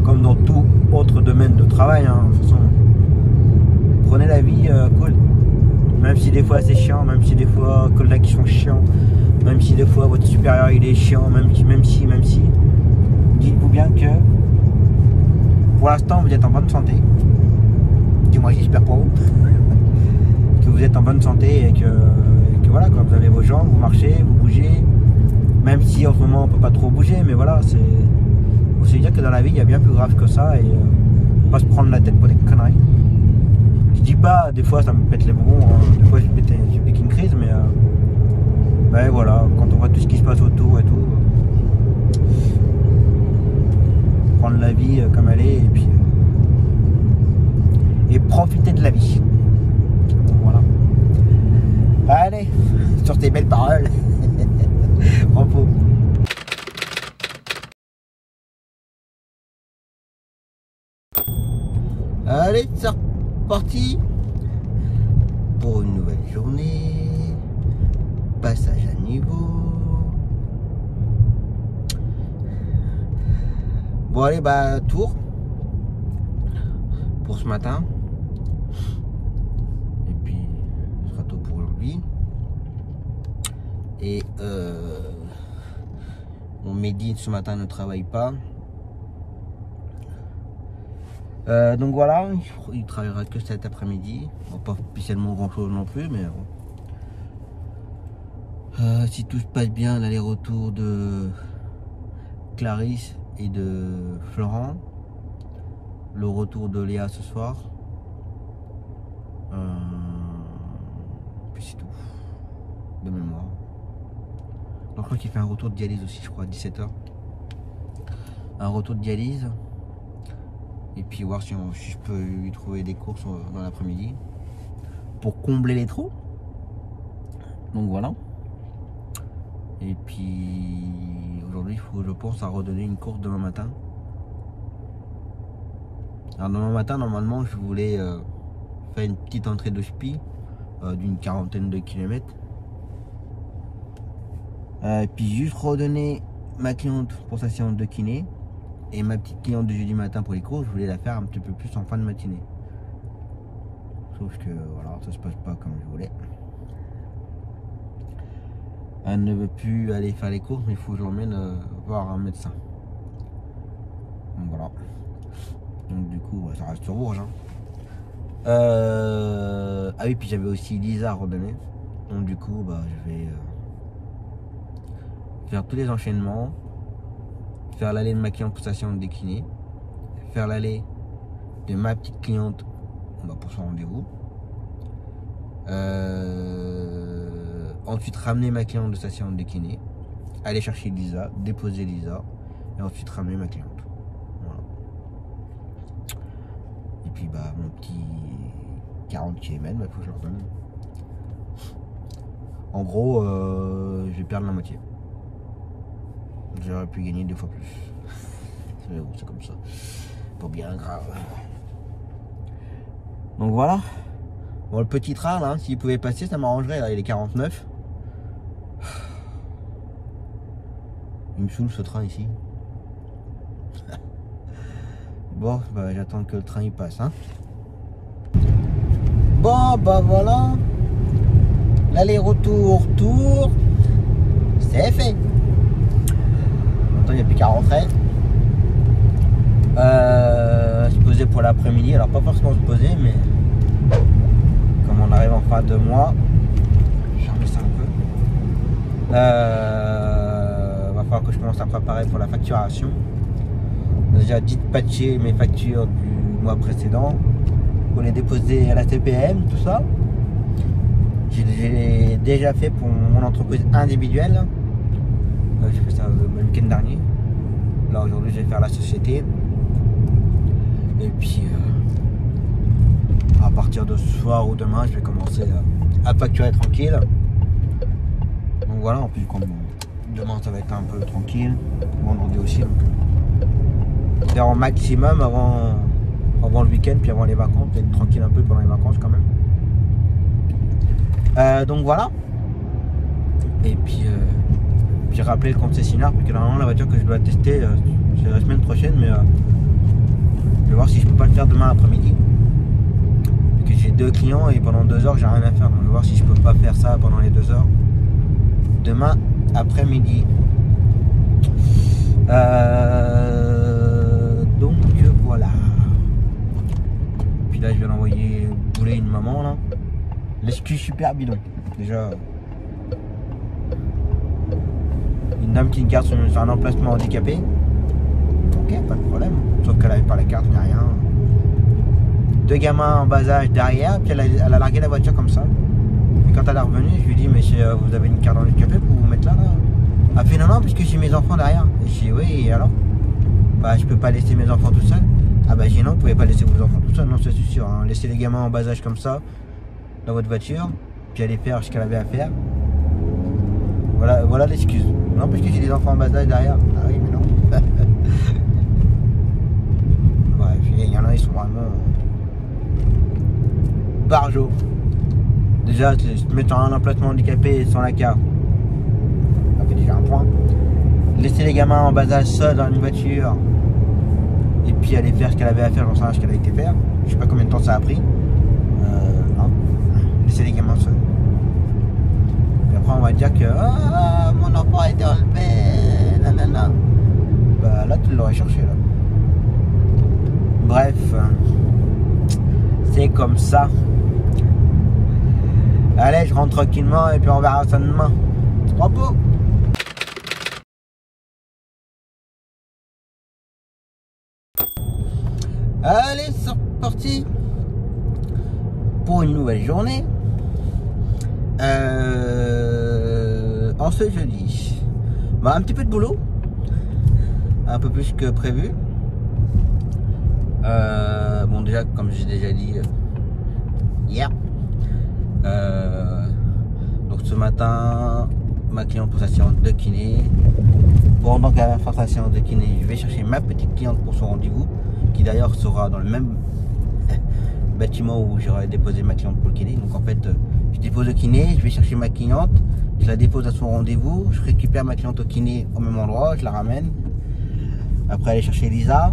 comme dans tout autre domaine de travail, hein, de toute façon, prenez la vie cool. Même si des fois c'est chiant, même si des fois collègues qui sont chiants, même si des fois votre supérieur il est chiant, même si, dites-vous bien que pour l'instant vous êtes en bonne santé. Du moins j'espère pour vous que vous êtes en bonne santé et que voilà quoi, vous avez vos jambes, vous marchez, vous bougez, même si en ce moment on peut pas trop bouger, mais voilà, c'est faut se dire que dans la vie il y a bien plus grave que ça et pas se prendre la tête pour des conneries. Je dis pas, des fois ça me pète les bonbons, hein. Des fois j'ai pété une crise, mais ben voilà, quand on voit tout ce qui se passe autour et tout, prendre la vie comme elle est et puis et profiter de la vie. Voilà. Allez, sur tes belles paroles. Repos. Allez, c'est reparti pour une nouvelle journée. Passage à niveau. Bon allez, bah tour pour ce matin. Et puis ce sera tout pour aujourd'hui. Et mon Mehdi ce matin ne travaille pas. Donc voilà, il travaillera que cet après-midi. Bon, pas spécialement grand chose non plus, mais bon. Si tout se passe bien, l'aller-retour de Clarisse et de Florent, le retour de Léa ce soir, puis c'est tout, de mémoire. Donc je crois qu'il fait un retour de dialyse aussi, je crois, à 17 h. Un retour de dialyse. Et puis voir si je peux lui trouver des courses dans l'après-midi. pour combler les trous. Donc voilà. Et puis aujourd'hui il faut, je pense, à redonner une course demain matin. Alors demain matin normalement je voulais faire une petite entrée de spi d'une 40aine de kilomètres. Et puis juste redonner ma cliente pour sa séance de kiné. Et ma petite cliente de jeudi matin pour les courses, je voulais la faire un petit peu plus en fin de matinée. Sauf que voilà, ça se passe pas comme je voulais. Elle ne veut plus aller faire les courses, mais il faut que je l'emmène voir un médecin. Donc voilà. Donc du coup, ça reste sur Bourges. Ah oui, puis j'avais aussi Lisa à redonner. Donc du coup, je vais faire tous les enchaînements. Faire l'aller de ma cliente pour sa séance de kiné. Faire l'aller de ma petite cliente pour son rendez-vous. Ensuite ramener ma cliente de sa séance de kiné, aller chercher Lisa, déposer Lisa, et ensuite ramener ma cliente. Voilà. Et puis mon petit 40 km, il faut que je leur donne. En gros, je vais perdre la moitié. J'aurais pu gagner 2 fois plus. C'est comme ça. Pas bien grave. Donc voilà. Bon, le petit train là, s'il pouvait passer, ça m'arrangerait. Là, il est 49. Il me saoule ce train ici. Bon, j'attends que le train il passe. Bon, voilà. L'aller-retour, tour. C'est fait. Maintenant, il n'y a plus qu'à rentrer. Se poser pour l'après-midi. Alors, pas forcément se poser, mais comme on arrive en fin de mois, je remets ça un peu. Va falloir que je commence à préparer pour la facturation. J'ai déjà dispatché mes factures du mois précédent pour les déposer à la TPM, tout ça. J'ai déjà fait pour mon entreprise individuelle. J'ai fait ça le week-end dernier. Là aujourd'hui je vais faire la société. Et puis à partir de ce soir ou demain je vais commencer à facturer tranquille. Donc voilà, en plus comme demain ça va être un peu tranquille, vendredi aussi, donc faire au maximum avant le week-end, puis avant les vacances, être tranquille un peu pendant les vacances quand même. Donc voilà. Et puis j'ai rappelé le concessionnaire, parce que normalement la voiture que je dois tester c'est la semaine prochaine, mais je vais voir si je peux pas le faire demain après-midi. Parce que j'ai 2 clients et pendant 2 heures j'ai rien à faire, donc je vais voir si je peux pas faire ça pendant les 2 heures demain après-midi. Donc voilà. Puis là je vais l'envoyer bouler une maman là. L'excuse super bidon. Déjà une dame qui garde sur un emplacement handicapé. Ok, pas de problème. Sauf qu'elle avait pas la carte, ni rien. 2 gamins en bas âge derrière, puis elle a largué la voiture comme ça. Et quand elle est revenue, je lui ai dit mais vous avez une carte handicapée pour vous mettre là. Elle fait non puisque j'ai mes enfants derrière. Et je dis oui, et alors je peux pas laisser mes enfants tout seuls. Ah j'ai non, vous pouvez pas laisser vos enfants tout seuls, non c'est sûr. Laissez les gamins en bas âge comme ça dans votre voiture, puis aller faire ce qu'elle avait à faire. Voilà l'excuse. Non parce que j'ai des enfants en bas âge derrière. Ah oui mais non. Bref, il y en a ils sont vraiment barjots. Déjà se mettre en un emplacement handicapé sans la carte, ça fait déjà un point. Laisser les gamins en bas âge seuls dans une voiture et puis aller faire ce qu'elle avait à faire, j'en sais rien ce qu'elle a été faire. Je sais pas combien de temps ça a pris. Laisser les gamins seuls. Et après on va dire que mon enfant a été enlevé, nanana. Là tu l'aurais cherché là. Bref, c'est comme ça. Allez, je rentre tranquillement et puis on verra ça demain. Repos. Allez, c'est reparti pour une nouvelle journée. En ce jeudi, un petit peu de boulot, un peu plus que prévu. Bon déjà, comme j'ai déjà dit hier, matin ma cliente pour sa séance de kiné. Pendant qu'elle va faire sa séance de kiné, je vais chercher ma petite cliente pour son rendez-vous, qui d'ailleurs sera dans le même bâtiment où j'aurais déposé ma cliente pour le kiné. Donc en fait, je dépose le kiné, je vais chercher ma cliente, je la dépose à son rendez-vous, je récupère ma cliente au kiné au même endroit, je la ramène. Après aller chercher Lisa,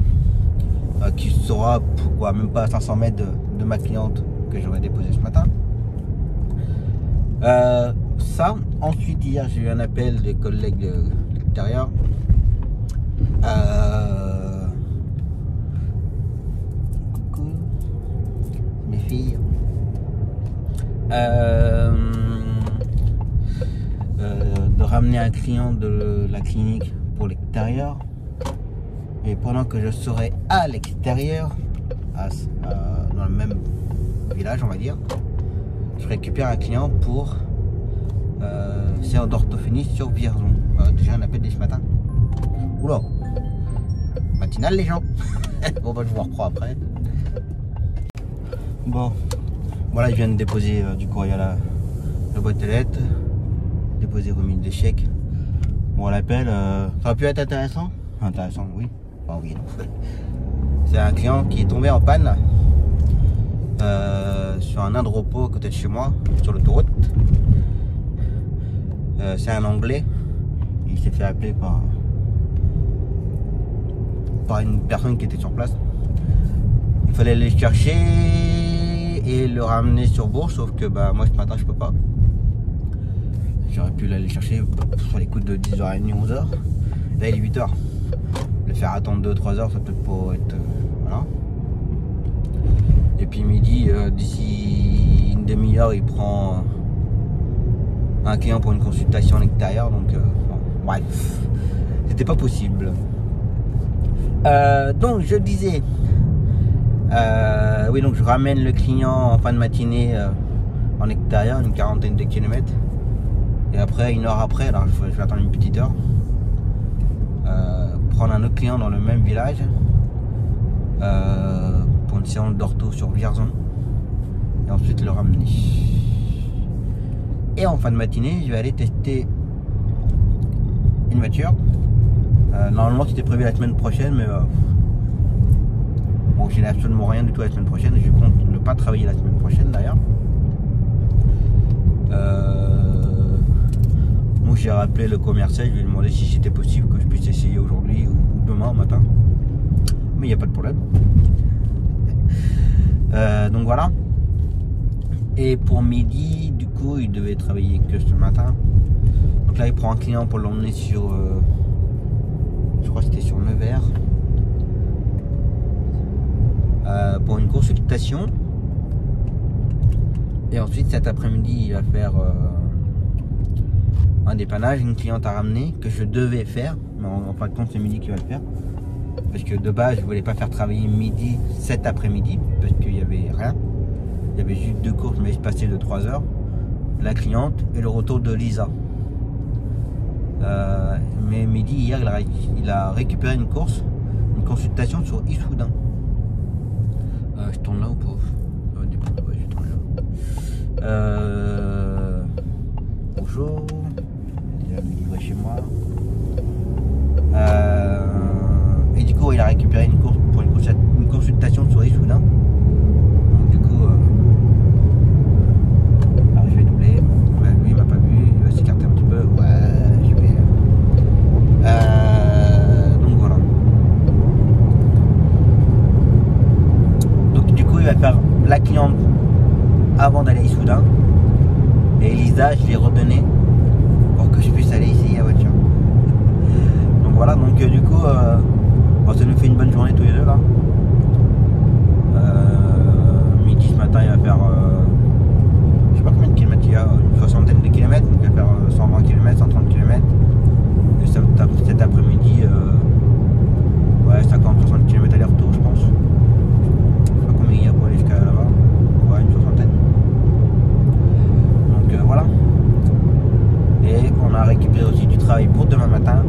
qui sera pourquoi même pas à 500 mètres de ma cliente que j'aurais déposée ce matin. Ça, ensuite hier j'ai eu un appel des collègues de l'extérieur. Coucou mes filles. De ramener un client de la clinique pour l'extérieur. Et pendant que je serai à l'extérieur, dans le même village on va dire, je récupère un client pour séance d'orthophonie sur Vierzon. Déjà un appel dès ce matin. Oula, matinale les gens. Bon bah je vous reprends après. Bon, voilà, je viens de déposer du courrier à la boîte aux lettres, déposer remise d'échec. Bon, l'appel, ça aurait pu être intéressant. Intéressant, oui. Enfin, oui, non. C'est un client qui est tombé en panne sur un aire de repos à côté de chez moi, sur l'autoroute. C'est un Anglais. Il s'est fait appeler par une personne qui était sur place. Il fallait aller le chercher et le ramener sur Bourges, sauf que bah, moi ce matin je peux pas. J'aurais pu l'aller chercher sur les coups de 10h30, 11h. Là il est 8h. Le faire attendre 2-3 heures, ça peut pas être... voilà. Et puis midi, d'ici une demi-heure, il prend un client pour une consultation à l'extérieur. Donc, bon, bref, c'était pas possible. Donc, je disais... oui, donc je ramène le client en fin de matinée en extérieur, une quarantaine de kilomètres. Et après, une heure après, alors je vais attendre une petite heure. Prendre un autre client dans le même village pour une séance d'ortho sur Vierzon et ensuite le ramener. Et en fin de matinée, je vais aller tester une voiture. Normalement, c'était prévu la semaine prochaine, mais bon, je n'ai absolument rien du tout la semaine prochaine. Je compte ne pas travailler la semaine prochaine d'ailleurs. Moi, j'ai rappelé le commercial, je lui ai demandé si c'était possible que je puisse essayer aujourd'hui ou demain matin. Mais il n'y a pas de problème. Donc voilà. Et pour midi, du coup, il devait travailler que ce matin. Donc là, il prend un client pour l'emmener sur... je crois que c'était sur Nevers. Pour une consultation. Et ensuite, cet après-midi, il va faire... un dépannage, une cliente à ramener que je devais faire, mais en fin de compte c'est midi qui va le faire parce que de base je voulais pas faire travailler midi cet après-midi parce qu'il y avait rien, il y avait juste 2 courses mais espacées de 3 heures, la cliente et le retour de Lisa. Mais midi hier il a récupéré une course, une consultation sur Issoudun. Je tourne là ou pas? Ouais, je tourne là. Bonjour. Livré chez moi. Et du coup il a récupéré une course pour une consultation sur Issoudun. Donc du coup alors je vais doubler. Ouais, lui il m'a pas vu, il va s'écarter un petit peu. Ouais, je vais donc voilà. Donc du coup il va faire la cliente avant d'aller à Issoudun. Et Elisa je l'ai redonné pour que je puisse aller essayer la voiture. Donc voilà, donc du coup ça nous fait une bonne journée tous les deux là. Midi ce matin il va faire je sais pas combien de kilomètres il y a, une soixantaine de kilomètres, donc il va faire 120 km, 130 km. Et cet après-midi ouais 50-60 km aller-retour je pense. Je sais pas combien il y a pour aller jusqu'à là-bas. Ouais, une soixantaine. Donc voilà. Et on a récupéré aussi du travail pour demain matin.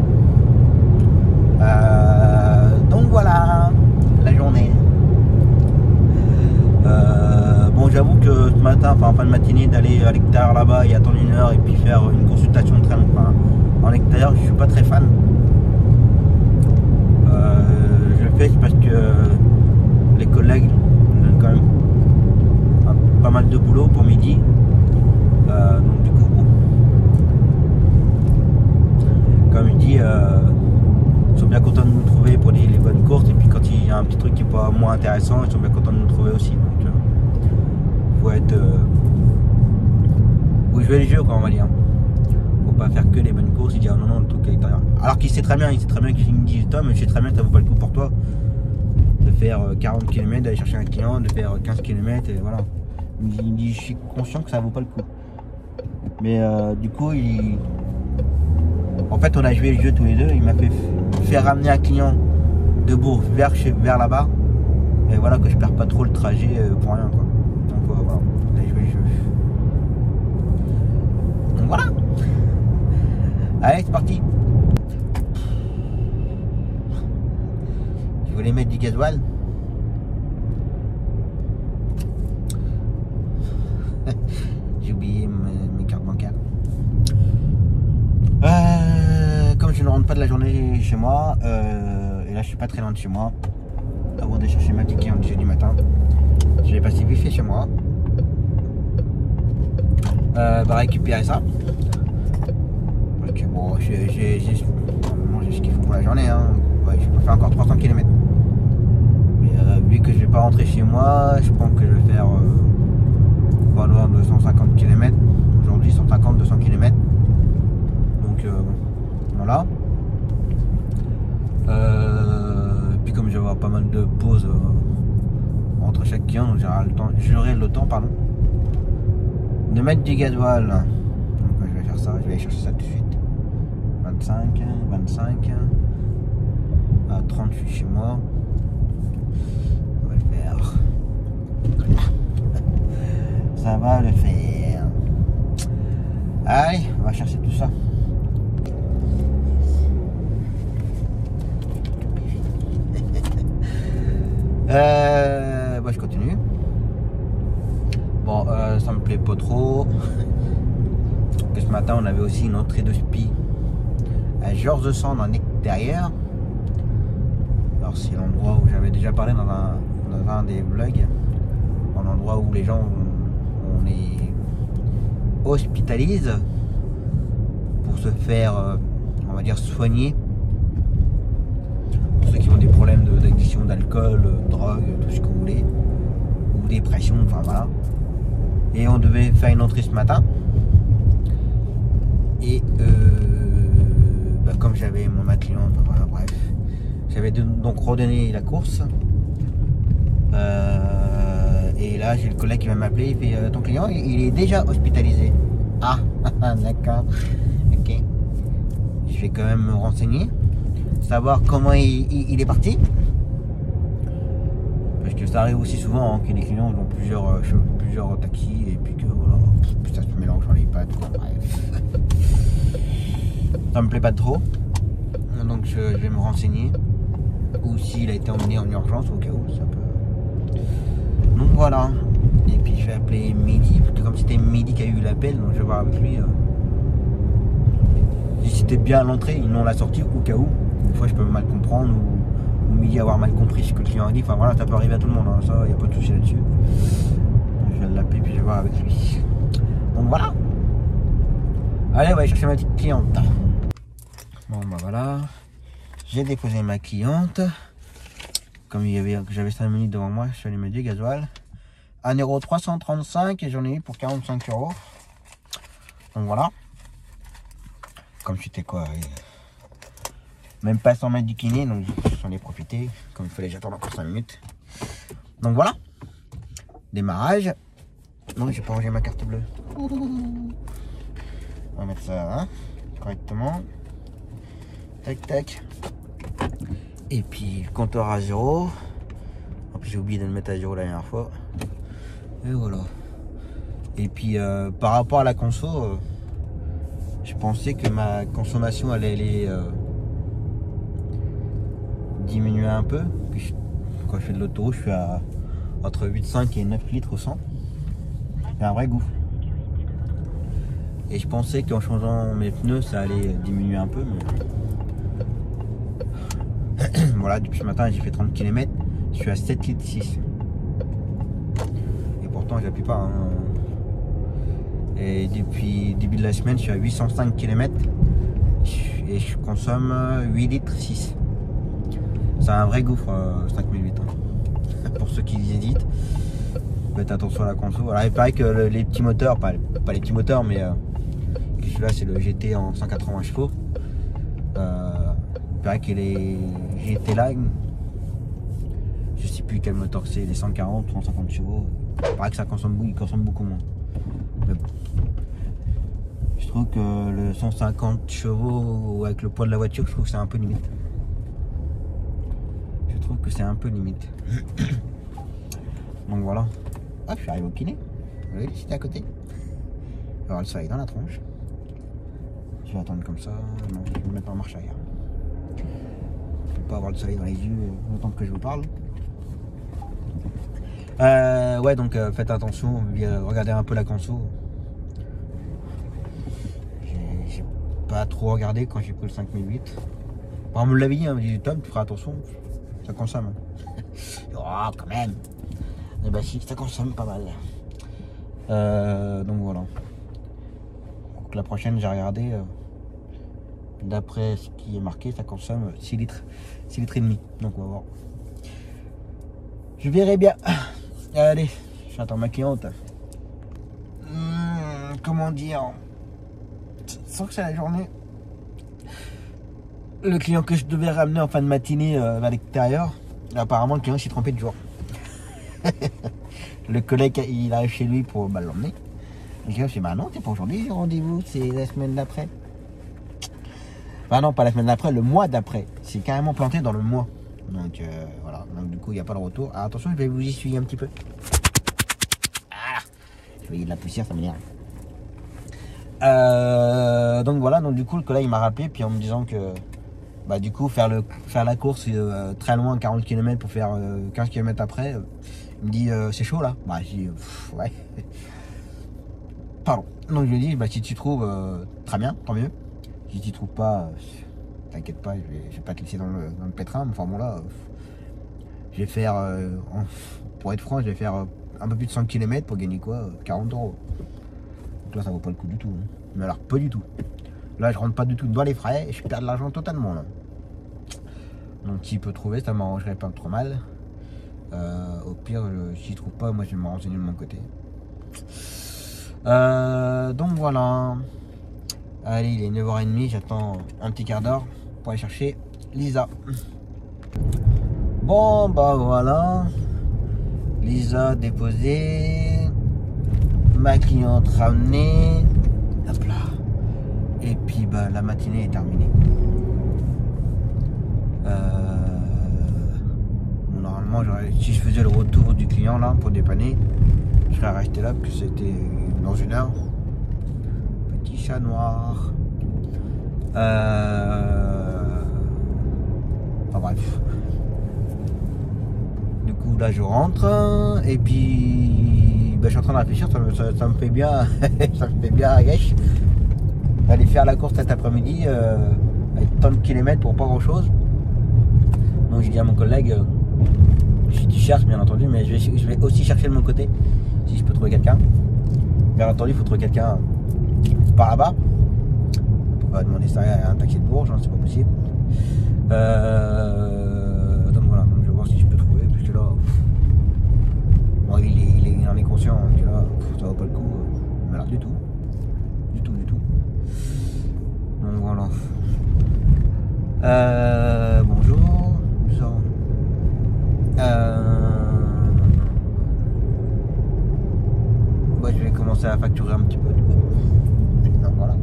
Donc voilà. que ce matin, enfin en fin de matinée, d'aller à l'extérieur là-bas et attendre 1 heure et puis faire une consultation très longue, enfin, en extérieur, je suis pas très fan. Je le fais parce que les collègues donnent quand même pas mal de boulot pour midi. Donc du coup, bon. Comme je dis, ils sont bien contents de nous trouver pour les bonnes courses. Et puis quand il y a un petit truc qui est pas moins intéressant, ils sont bien contents de nous trouver aussi. Donc faut être... faut jouer les jeux, quoi, on va dire. Faut pas faire que les bonnes courses et dire non, non, le truc à l'extérieur. Alors qu'il sait très bien, qu'il me dit Tom, je sais très bien que ça vaut pas le coup pour toi de faire 40 km, d'aller chercher un client, de faire 15 km, et voilà. Il me dit je suis conscient que ça vaut pas le coup. Mais du coup, en fait, on a joué le jeu tous les deux. Il m'a fait faire ramener un client de Bourg vers là-bas. Et voilà que je perds pas trop le trajet pour rien, quoi. Donc voilà, on a joué le jeu. Donc voilà. Allez, c'est parti. Je voulais mettre du gasoil. J'ai oublié mes cartes bancaires. Comme je ne rentre pas de la journée chez moi, et là je suis pas très loin de chez moi, avant de chercher ma ticket en 10h du matin, je vais passer vite fait chez moi, récupérer ça. Ok, bon, j'ai ce qu'il faut pour la journée, hein. Ouais, je peux faire encore 300 km. Mais vu que je vais pas rentrer chez moi, je pense que je vais faire pas loin de 150 km. Aujourd'hui 150-200 km. Donc voilà. Puis comme je vais avoir pas mal de pauses entre chaque client, donc j'aurai le temps de mettre du gasoil. Donc je vais faire ça, je vais aller chercher ça tout de suite. 25, à 30 je suis chez moi. On va le faire. Ça va le faire. Allez, on va chercher tout ça. Je continue. Bon, ça me plaît pas trop. Que ce matin, on avait aussi une entrée de spi à Georges Sand en extérieur. Alors, c'est l'endroit où j'avais déjà parlé dans un des vlogs. Un endroit où les gens, on les hospitalise pour se faire, on va dire, soigner. Pour ceux qui ont des problèmes d'addiction d'alcool, drogue, tout ce que vous voulez, ou dépression, enfin voilà. Et on devait faire une entrée ce matin. Et comme j'avais ma cliente, voilà, bref, j'avais donc redonné la course. Et là j'ai le collègue qui va m'appeler, il fait ton client il est déjà hospitalisé. Ah d'accord, ok. Je vais quand même me renseigner, savoir comment il est parti. Parce que ça arrive aussi souvent hein, que les clients ont plusieurs taxis et puis que voilà, ça se mélange dans les pattes, quoi, bref. Ça me plaît pas trop. Donc je vais me renseigner. Ou s'il a été emmené en urgence au cas où ça peut. Donc voilà. Et puis je vais appeler Mehdi, parce que comme c'était Mehdi qui a eu l'appel, donc je vais voir avec lui. Si c'était bien à l'entrée, ils n'ont la sortie au cas où. Des fois je peux mal comprendre ou Mehdi avoir mal compris ce que le client a dit. Enfin voilà, ça peut arriver à tout le monde, hein. Ça, il n'y a pas de souci là-dessus. Je vais l'appeler puis je vais voir avec lui. Donc voilà. Allez, on va aller chercher ma petite cliente. Bon bah voilà. J'ai déposé ma cliente. Comme j'avais 5 minutes devant moi, je suis allé mettre du gasoil. 1,335 € et j'en ai eu pour 45 €. Donc voilà. Comme c'était quoi, même pas 100 mètres du kiné, donc j'en ai profité. Comme il fallait j'attends encore 5 minutes. Donc voilà. Démarrage. Non, j'ai pas rangé ma carte bleue. On va mettre ça hein, correctement. Tac tac. Et puis le compteur à 0. En plus j'ai oublié de le mettre à 0 la dernière fois. Et voilà. Et puis par rapport à la conso, je pensais que ma consommation allait diminuer un peu. Puis quand je fais de l'autoroute, je suis à entre 8,5 et 9 litres au 100. Il y a un vrai gouffre. Et je pensais qu'en changeant mes pneus, ça allait diminuer un peu. Mais... voilà, depuis ce matin, j'ai fait 30 km. Je suis à 7,6 litres. Et pourtant, j'appuie pas. Hein. Et depuis le début de la semaine, je suis à 805 km. Et je consomme 8 litres 6. C'est un vrai gouffre, 5008. Hein. Pour ceux qui hésitent, faites attention à la conso. Alors il paraît que les petits moteurs, pas les petits moteurs, mais celui-là c'est le GT en 180 chevaux. Il paraît que les GT là, je sais plus quel moteur c'est, les 140 ou 150 chevaux. Il paraît que ça consomme beaucoup moins. Mais bon. Je trouve que le 150 chevaux avec le poids de la voiture, je trouve que c'est un peu limite. Je trouve que c'est un peu limite. Donc voilà. Ah, je suis arrivé au kiné. Oui, c'était à côté. Je vais avoir le soleil dans la tronche. Je vais attendre comme ça. Non, je vais me mettre en marche arrière. Je ne vais pas avoir le soleil dans les yeux autant que je vous parle. Ouais, donc faites attention. Regardez un peu la conso. J'ai pas trop regardé quand j'ai pris le 5008. Bon, on me l'avait dit, hein, on me dit Tom, tu feras attention. Ça consomme. Oh, quand même. Et bah si, ça consomme pas mal. Donc voilà. Donc, la prochaine, j'ai regardé. D'après ce qui est marqué, ça consomme 6 litres. 6 litres et demi. Donc on va voir. Je verrai bien. Allez, j'attends ma cliente. Comment dire? Sans que c'est la journée. Le client que je devais ramener en fin de matinée vers l'extérieur, apparemment le client s'est trompé de jour. Le collègue il arrive chez lui pour l'emmener. Le client fait bah non, c'est pas aujourd'hui le rendez-vous, c'est la semaine d'après. Bah non, pas la semaine d'après, le mois d'après. C'est carrément planté dans le mois. Donc voilà, donc du coup il n'y a pas de retour. Alors, attention, je vais vous essuyer un petit peu. Ah, je voyais de la poussière, ça m'énerve. Donc voilà, donc du coup le collègue il m'a rappelé puis en me disant que bah du coup faire la course très loin, 40 km pour faire 15 km après, il me dit c'est chaud là. Bah j'ai dit ouais. Pardon. Donc je lui ai dit bah si tu trouves très bien, tant mieux. Si tu trouves pas, t'inquiète pas, je vais pas te laisser dans le pétrin. Enfin bon là, je vais faire pour être franc, je vais faire un peu plus de 100 km pour gagner quoi, 40 €. Donc là ça vaut pas le coup du tout. Hein. Mais alors pas du tout. Là je rentre pas du tout dans les frais et je perds de l'argent totalement là. Donc s'il peut trouver, ça m'arrangerait pas trop mal. Au pire, s'il trouve pas, moi je vais me renseigner de mon côté. Donc voilà. Allez, il est 9h30, j'attends un petit quart d'heure pour aller chercher Lisa. Bon bah voilà. Lisa déposée. Ma cliente ramenée. Hop là. Et puis bah la matinée est terminée. Bon, normalement si je faisais le retour du client là pour dépanner, je serais resté là parce que c'était dans 1 heure. Petit chat noir. Enfin bref. Du coup là je rentre et puis bah, je suis en train de réfléchir, ça me fait bien ça me fait bien à gâche aller faire la course cet après-midi avec tant de kilomètres pour pas grand chose. Donc j'ai dit à mon collègue si tu cherches bien entendu, mais je vais aussi chercher de mon côté si je peux trouver quelqu'un. Bien entendu il faut trouver quelqu'un par là-bas. On peut pas demander ça à un taxi de Bourges, hein, c'est pas possible. Donc voilà, donc je vais voir si je peux trouver, parce que là, bon, il en est conscient, hein, que là, ça vaut pas le coup, mais alors du tout. Du tout. Donc voilà. Bonjour. Bah, je vais commencer à facturer un petit peu du coup. Donc voilà.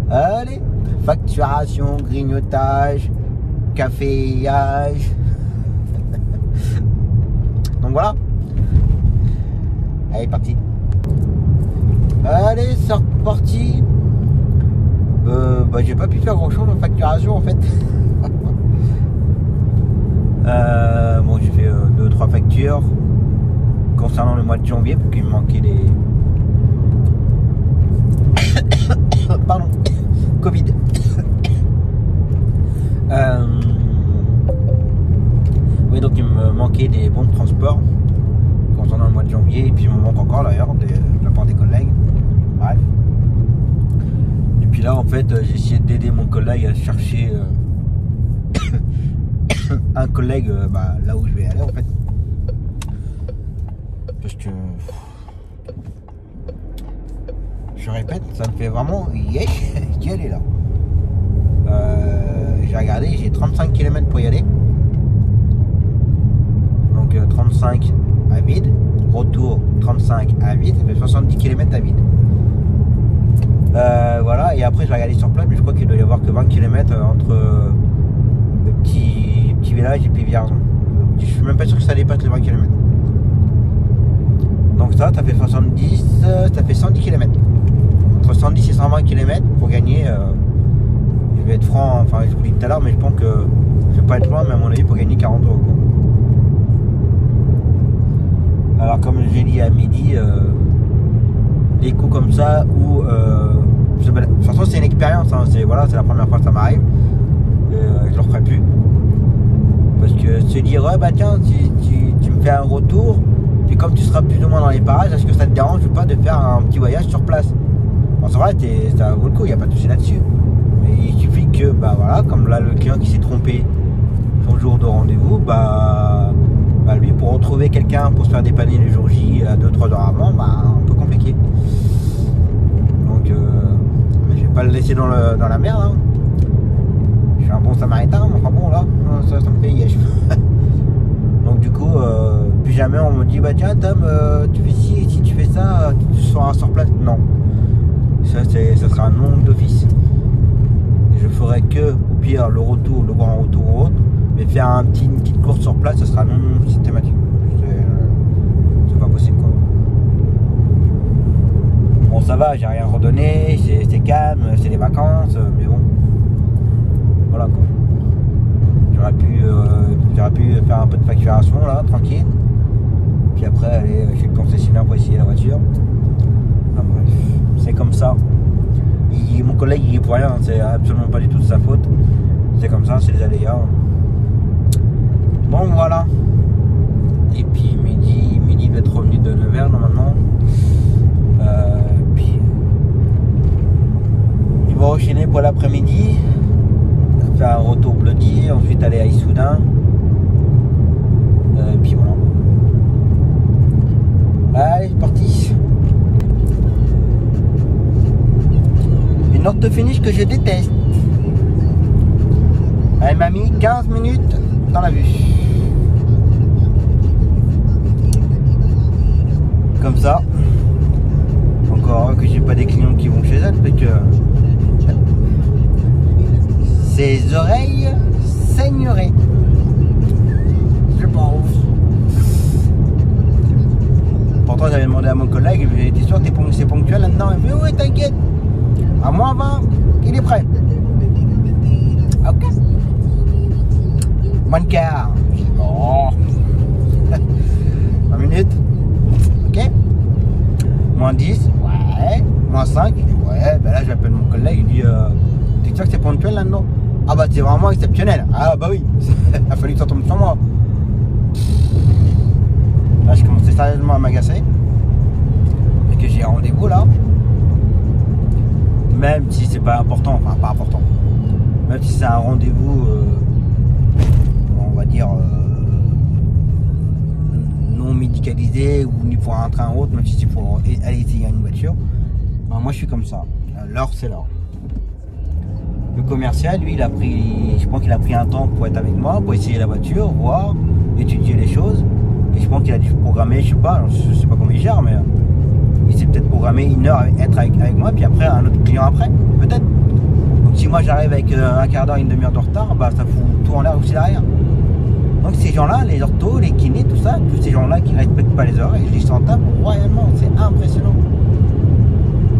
Allez, facturation, grignotage, caféage. Donc voilà. Allez, parti. Allez, c'est reparti. Bah, j'ai pas pu faire grand chose en facturation en fait. Bon, j'ai fait 2-3 factures. concernant le mois de janvier, parce qu'il me manquait des... Pardon, Covid. Oui, donc il me manquait des bons de transport concernant le mois de janvier, et puis il me manque encore d'ailleurs de la part des collègues. Bref. Et puis là, en fait, j'ai essayé d'aider mon collègue à chercher un collègue là où je vais aller, en fait. Parce que... Je répète, ça me fait vraiment y aller là. J'ai regardé, j'ai 35 km pour y aller. Donc 35 à vide. Retour 35 à vide. Ça fait 70 km à vide. Voilà, et après je vais regarder sur place, mais je crois qu'il doit y avoir que 20 km entre le petit village et puis Vierzon. Je suis même pas sûr que ça dépasse les 20 km. Donc ça fait 70, ça fait 110 km. Entre 110 et 120 km pour gagner. Je vais être franc, enfin je vous l'ai dit tout à l'heure, mais je pense que je vais pas être loin, mais à mon avis pour gagner 40 €. Alors comme j'ai dit à midi, des coups comme ça où de toute façon c'est une expérience, hein, c'est la première fois que ça m'arrive, je le referai plus. Parce que se dire ouais bah tiens tu me fais un retour, puis comme tu seras plus ou moins dans les parages, est-ce que ça te dérange ou pas de faire un petit voyage sur place? En vrai ça vaut le coup, il n'y a pas de souci là-dessus. Mais il suffit que comme là le client qui s'est trompé son jour de rendez-vous, lui pour retrouver quelqu'un pour se faire dépanner le jour J à 2-3 heures avant, un peu compliqué. Donc je vais pas le laisser dans la merde, hein. Je suis un bon samaritain, mais enfin bon là, ça me fait yèche. Donc du coup, plus jamais on me dit tiens Tom, tu fais ci, si tu fais ça, tu seras sur place. Non. Ça sera un nom d'office. Et je ferai que, au pire, le grand retour ou autre, mais faire une petite course sur place, ça sera non systématique. C'est pas possible quoi. Bon ça va, j'ai rien redonné, c'est calme, c'est les vacances, mais bon. Voilà quoi. J'aurais pu faire un peu de facturation là, tranquille. Puis après aller chez le concessionnaire pour essayer la voiture. Enfin, bref, c'est comme ça. Mon collègue il est pour rien, c'est absolument pas du tout de sa faute. C'est comme ça, c'est les aléas. Bon voilà. Et puis midi il va être revenu de Nevers normalement. Puis il va enchaîner pour l'après-midi. Faire un retour Bloody, ensuite aller à Issoudun. Puis voilà. Allez, c'est parti. Une ortho finish que je déteste. Elle m'a mis 15 minutes dans la vue. Comme ça. Encore que j'ai pas des clients qui vont chez elle, parce que ses oreilles saigneraient. Je pense. Pourtant j'avais demandé à mon collègue, t'es sûr que c'est ponctuel là-dedans? Il me dit oui t'inquiète. À moins 20, il est prêt. Ok. Moins de quart. Oh. 20 minutes. Ok. Moins 10. Ouais. Moins 5. Je dis ouais. Là j'appelle mon collègue. Il dit t'es sûr que c'est ponctuel là-dedans? Ah c'est vraiment exceptionnel. Ah oui. Il a fallu que ça tombe sur moi. Là je commençais sérieusement à m'agacer. Et que j'ai un rendez-vous là. Même si c'est pas important, enfin pas important. Même si c'est un rendez-vous, on va dire non médicalisé ou ni pour un train ou autre, même si c'est pour aller essayer une voiture. Moi je suis comme ça. L'heure c'est l'heure. Le commercial, lui, je pense qu'il a pris un temps pour être avec moi, pour essayer la voiture, voir, étudier les choses. Et je pense qu'il a dû programmer, je sais pas comment il gère, mais il s'est peut-être programmé une heure être avec moi, puis après un autre client après, peut-être. Donc si moi j'arrive avec un quart d'heure, une demi-heure de retard, ça fout tout en l'air aussi derrière. Donc ces gens-là, les orthos, les kinés, tout ça, tous ces gens-là qui respectent pas les heures, et je les s'en tape royalement, c'est impressionnant.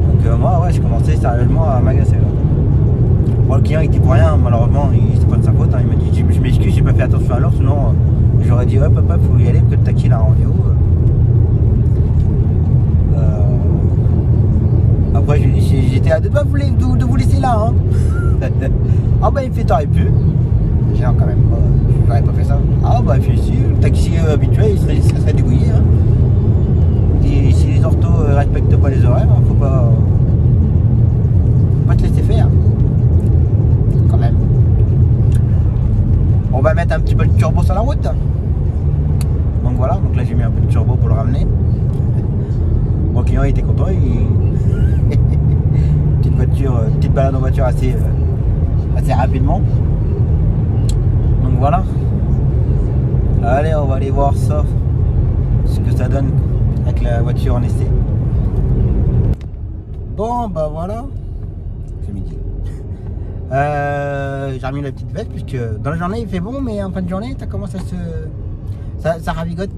Donc moi, ouais, je commençais sérieusement à m'agacer. Bon, le client il était pour rien, malheureusement, c'est pas de sa faute. Hein. Il m'a dit je m'excuse, j'ai pas fait attention à l'heure, sinon j'aurais dit hop, faut y aller, parce que le taxi il a un rendez-vous. là, hein. Ah bah il me fait t'aurais pu. J'ai quand même, j'aurais pas fait ça. Ah bah je suis le taxi habituel, il serait débrouillé. Hein. Et si les orthos respectent pas les horaires, faut pas te laisser faire. Quand même. On va mettre un petit peu de turbo sur la route. Donc voilà, donc là j'ai mis un peu de turbo pour le ramener. Mon client il était content, petite balade en voiture assez rapidement. Donc voilà. Allez, on va aller voir ça, ce que ça donne avec la voiture en essai. Bon bah voilà, c'est midi. J'ai remis la petite veste puisque dans la journée il fait bon, mais en fin de journée ça commence à ça ravigote.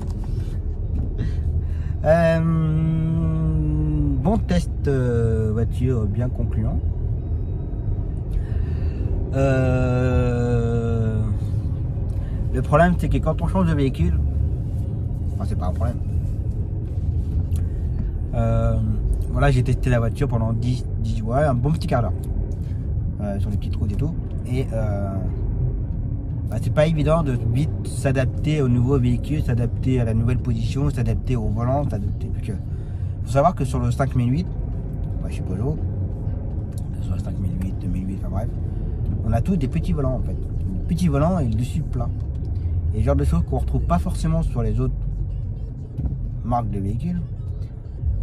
Bon test voiture bien concluant. Le problème c'est que quand on change de véhicule, enfin c'est pas un problème. Voilà, j'ai testé la voiture pendant 10 ouais, un bon petit quart d'heure sur les petites routes et tout. Et bah, c'est pas évident de vite s'adapter au nouveau véhicule, s'adapter à la nouvelle position, s'adapter au volant, s'adapter. Faut savoir que sur le 5008, bah, chez Peugeot, sur le 5008, 2008, enfin bref, on a tous des petits volants en fait. Des petits volants et le dessus plat. Et genre de choses qu'on retrouve pas forcément sur les autres marques de véhicules.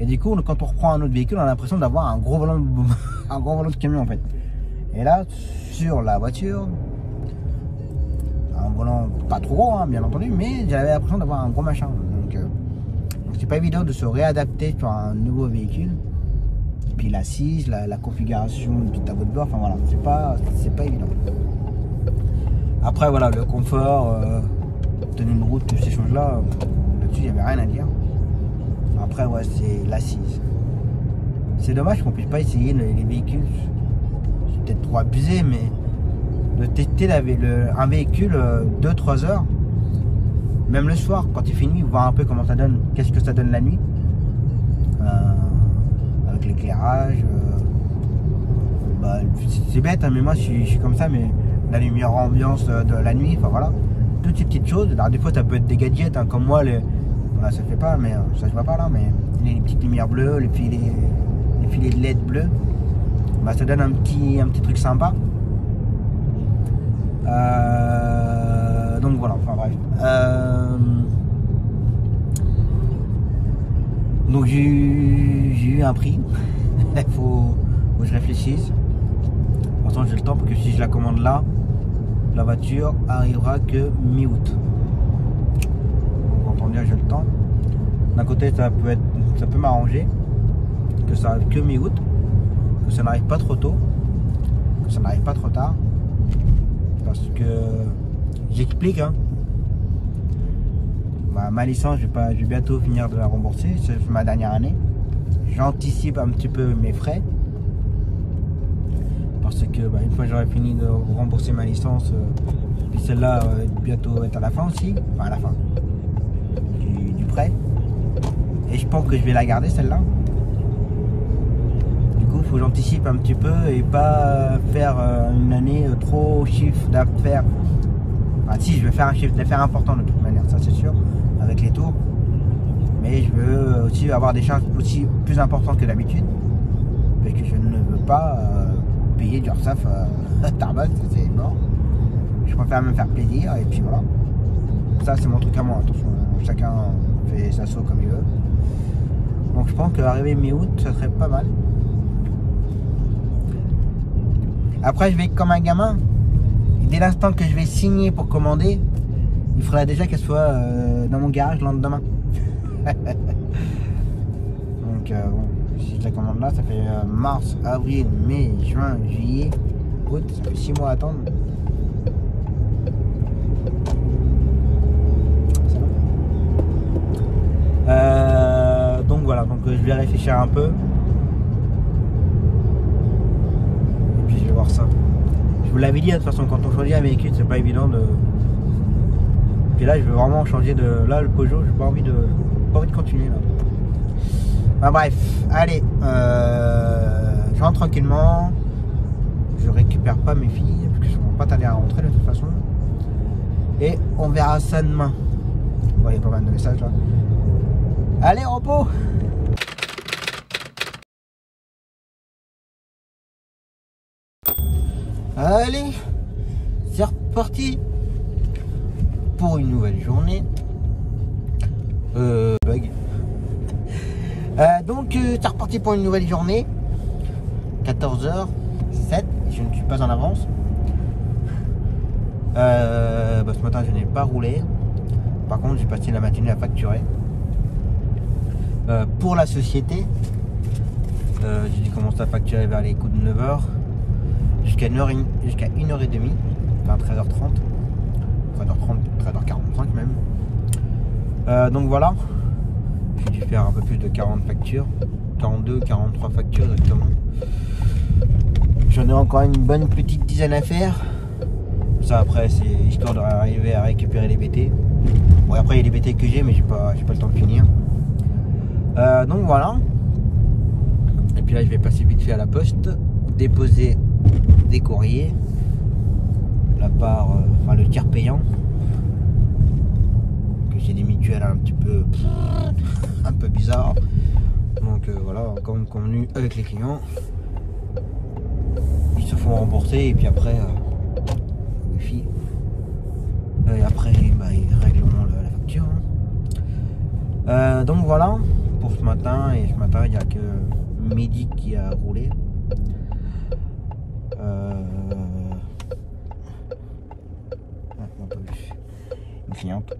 Et du coup, quand on reprend un autre véhicule, on a l'impression d'avoir un gros volant de camion en fait. Et là, sur la voiture, un volant pas trop gros, hein, bien entendu, mais j'avais l'impression d'avoir un gros machin. Donc c'est pas évident de se réadapter sur un nouveau véhicule. Puis l'assise, la configuration du tableau de bord, enfin voilà, c'est pas évident. Après voilà, le confort, tenue de route, toutes ces choses-là, là-dessus il n'y avait rien à dire. Après ouais, c'est l'assise. C'est dommage qu'on puisse pas essayer les véhicules. C'est peut-être trop abusé, mais de tester un véhicule 2-3 heures, même le soir quand il fait nuit, voir un peu comment ça donne, qu'est-ce que ça donne la nuit, avec l'éclairage. Bah, c'est bête, hein, mais moi je suis comme ça, mais la lumière ambiance de la nuit, enfin voilà, toutes ces petites choses. Alors des fois ça peut être des gadgets, hein, comme moi, voilà, ça fait pas, mais ça se voit pas là, mais les petites lumières bleues, les filets de LED bleus, bah, ça donne un petit truc sympa. Donc voilà, enfin bref. Donc j'ai eu un prix. Il faut que je réfléchisse. De toute façon j'ai le temps, parce que si je la commande là, la voiture arrivera que mi-août. Donc autant dire j'ai le temps. D'un côté ça peut m'arranger que ça arrive que mi-août, que ça n'arrive pas trop tôt, que ça n'arrive pas trop tard. Parce que j'explique, hein. Ma licence, je vais bientôt finir de la rembourser. C'est ma dernière année. J'anticipe un petit peu mes frais. Parce que une fois que j'aurai fini de rembourser ma licence, puis celle-là bientôt être à la fin aussi. Enfin à la fin du prêt. Et je pense que je vais la garder celle-là. Du coup, il faut que j'anticipe un petit peu et pas faire une année trop chiffre d'affaires. Enfin, si, je vais faire un chiffre d'affaires important de toute manière, ça c'est sûr, avec les tours. Mais je veux aussi avoir des charges aussi plus importantes que d'habitude. Parce que je ne veux pas payer du URSSAF Tarbat, c'est mort. Je préfère me faire plaisir et puis voilà. Ça c'est mon truc à moi, attention, chacun fait sa sauce comme il veut. Donc je pense qu'arriver mi-août, ça serait pas mal. Après je vais comme un gamin. Et dès l'instant que je vais signer pour commander, il faudrait déjà qu'elle soit dans mon garage le lendemain. Donc bon, si je la commande là, ça fait mars, avril, mai, juin, juillet, août, ça fait 6 mois à attendre. Donc voilà, donc je vais réfléchir un peu. Et puis je vais voir ça. Je vous l'avais dit, de toute façon, quand on choisit un véhicule, c'est pas évident de. Puis là, je veux vraiment changer de. Là, le Peugeot, j'ai pas envie de continuer là. Enfin, bref, allez, je rentre tranquillement. récupère pas mes filles, parce que je ne vais pas tarder à rentrer de toute façon. Et on verra ça demain. Bon, il y a pas mal de messages là. Allez, repos! Allez, c'est reparti pour une nouvelle journée. Bug. Donc, c'est reparti pour une nouvelle journée. 14h07, je ne suis pas en avance. Ce matin, je n'ai pas roulé. Par contre, j'ai passé la matinée à facturer. Pour la société, j'ai commencé à facturer vers les coups de 9h. Jusqu'à 1h30, vers 13h30, 13h45 même. Donc voilà, j'ai dû faire un peu plus de 40 factures, 42, 43 factures exactement. J'en ai encore une bonne petite dizaine à faire. Ça après c'est histoire d'arriver à récupérer les BT. Bon après il y a les BT que j'ai mais j'ai pas le temps de finir. Donc voilà. Et puis là je vais passer vite fait à la poste, déposer des courriers, la part, le tiers payant, que j'ai des mutuelles un petit peu bizarres. Donc voilà, comme convenu avec les clients, ils se font rembourser et puis après wifi. Et après ils règleront la facture. Donc voilà pour ce matin, et ce matin il n'y a que midi qui a roulé. Une cliente.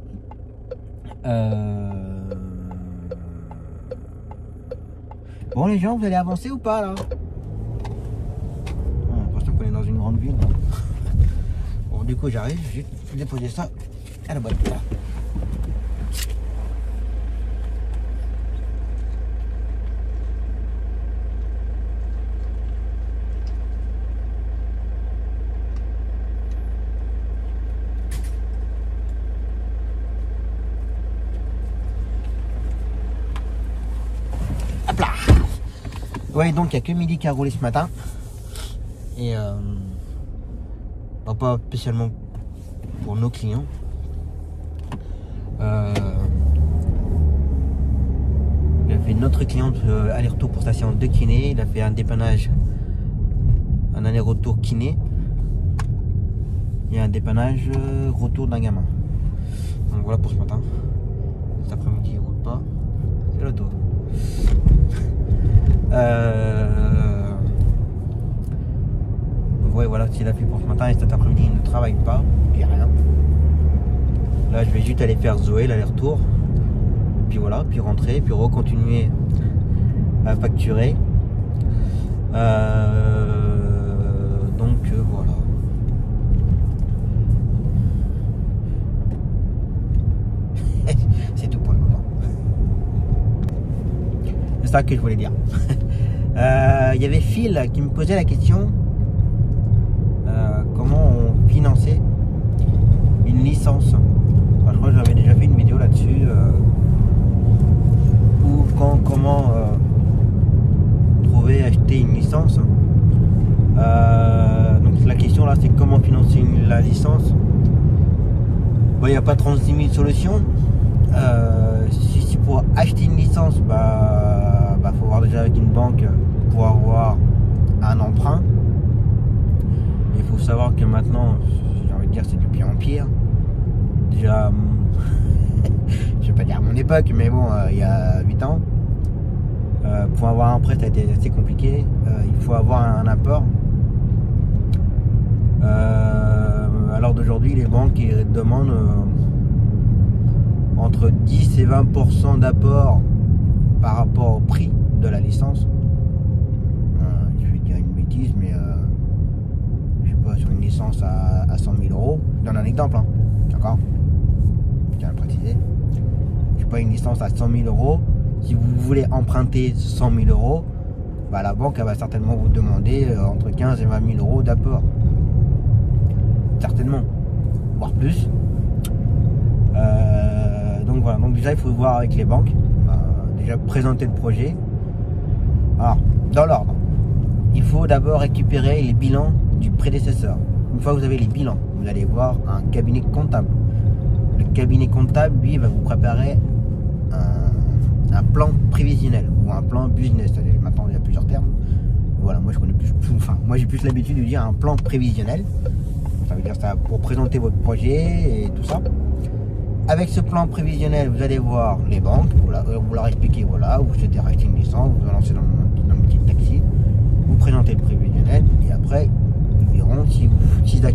Bon les gens, vous allez avancer ou pas là? J'ai l'impression qu'on est dans une grande ville. Bon du coup j'arrive, je vais déposer ça à la boîte là. Ouais, donc il n'y a que midi qui a roulé ce matin. Et pas spécialement pour nos clients. Il a fait notre cliente aller-retour pour sa séance de kiné. Il a fait un dépannage, un aller-retour kiné. Et un dépannage retour d'un gamin. Donc voilà pour ce matin. Cet après-midi il ne roule pas. C'est l'auto. Donc ouais voilà, c'est la pluie pour ce matin, et cet après-midi il ne travaille pas, puis rien. Là je vais juste aller faire Zoé l'aller-retour, puis voilà, puis rentrer, puis recontinuer à facturer. Donc voilà. C'est tout pour le moment. C'est ça que je voulais dire. Il y avait Phil qui me posait la question comment on finançait une licence. Enfin, je crois que j'avais déjà fait une vidéo là-dessus ou comment trouver, acheter une licence. Donc la question là c'est comment financer la licence. Bon, il n'y a pas 36 000 solutions. Si pour acheter une licence, faut voir déjà avec une banque pour avoir un emprunt. Il faut savoir que maintenant, j'ai envie de dire, c'est de pire en pire. Déjà, je vais pas dire à mon époque, mais bon, il y a 8 ans, pour avoir un prêt, ça a été assez compliqué. Il faut avoir un apport. Alors d'aujourd'hui, les banques demandent entre 10 et 20% d'apport par rapport au prix de la licence. Je vais dire une bêtise, mais je sais pas, sur une licence à 100 000 euros, je donne un exemple, hein. D'accord, je tiens à le préciser. Je sais pas, une licence à 100 000 euros, si vous voulez emprunter 100 000 euros, la banque elle va certainement vous demander entre 15 et 20 000 euros d'apport. Certainement, voire plus. Donc voilà, donc déjà il faut voir avec les banques, déjà présenter le projet. Alors, dans l'ordre, il faut d'abord récupérer les bilans du prédécesseur. Une fois que vous avez les bilans, vous allez voir un cabinet comptable. Le cabinet comptable, lui, va vous préparer un plan prévisionnel ou un plan business. Maintenant, il y a plusieurs termes. Voilà, moi je connais plus. Enfin, moi j'ai plus l'habitude de dire un plan prévisionnel. Ça veut dire ça pour présenter votre projet et tout ça. Avec ce plan prévisionnel, vous allez voir les banques, vous leur expliquez, voilà, vous souhaitez racheter une licence, vous vous lancez dans le petit taxi, vous présentez le prévisionnel et après ils verront s'ils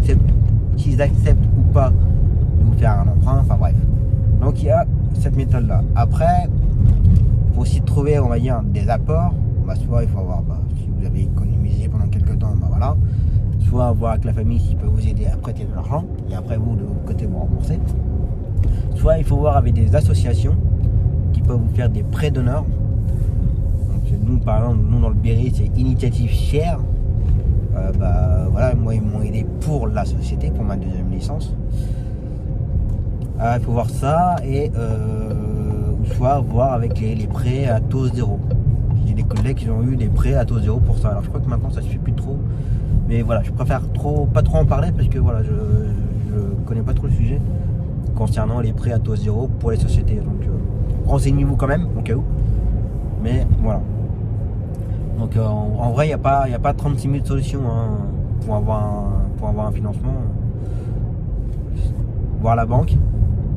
acceptent ou pas de vous faire un emprunt. Enfin bref. Donc il y a cette méthode là. Après, il faut aussi trouver, on va dire, des apports. Soit il faut avoir, si vous avez économisé pendant quelques temps, voilà. Soit voir avec la famille s'il peut vous aider à prêter de l'argent et après vous de votre côté vous rembourser. Soit il faut voir avec des associations qui peuvent vous faire des prêts d'honneur. Donc nous par exemple, nous dans le Berry c'est Initiative Share. Voilà, moi ils m'ont aidé pour la société, pour ma deuxième licence. Il faut voir ça et soit voir avec les prêts à taux zéro. J'ai des collègues qui ont eu des prêts à taux zéro pour ça. Alors je crois que maintenant ça ne suffit plus trop. Mais voilà, je préfère pas trop en parler parce que voilà, je connais pas trop le sujet concernant les prêts à taux zéro pour les sociétés. Donc renseignez-vous quand même au cas où. Mais voilà. Donc en vrai, il n'y a pas 36 000 solutions hein, pour avoir un financement. Voir la banque.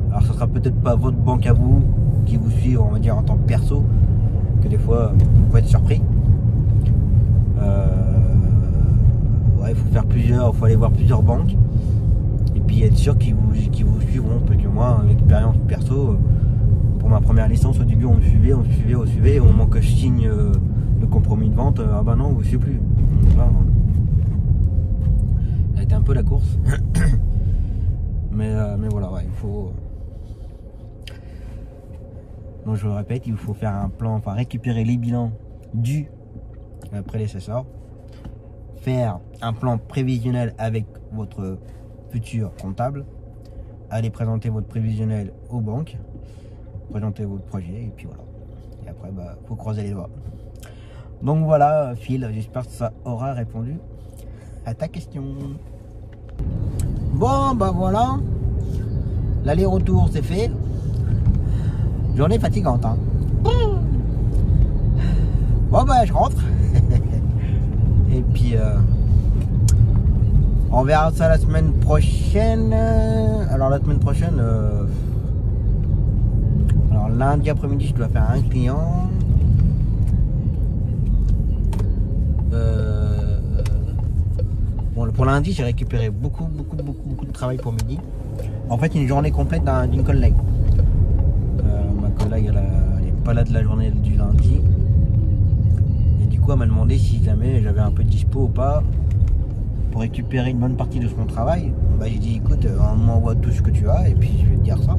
Alors ce sera peut-être pas votre banque à vous qui vous suit, on va dire en tant que perso, que des fois vous pouvez être surpris. Il faut faire il faut aller voir plusieurs banques et puis être sûr qu'ils vous suivront. Parce que moi, l'expérience perso, pour ma première licence, au début on me suivait, au moment que je signe le compromis de vente, ah bah non, vous ne suivez plus. Donc, là, ça a été un peu la course. mais voilà, ouais, il faut. Donc je le répète, il faut faire un plan, enfin récupérer les bilans du prédécesseur, faire un plan prévisionnel avec votre futur comptable, aller présenter votre prévisionnel aux banques, présenter votre projet et puis voilà. Et après, faut croiser les doigts. Donc voilà, Phil, j'espère que ça aura répondu à ta question. Bon, voilà, l'aller-retour c'est fait. Journée fatigante, hein. Bon je rentre. Et puis on verra ça la semaine prochaine. Alors la semaine prochaine, alors lundi après-midi je dois faire un client. Bon, pour lundi j'ai récupéré beaucoup de travail pour midi. En fait une journée complète d'une collègue. Ma collègue elle est pas là de la journée du lundi. Et du coup elle m'a demandé si jamais j'avais un peu de dispo ou pas pour récupérer une bonne partie de son travail. J'ai dit écoute, on m'envoie tout ce que tu as et puis je vais te dire ça.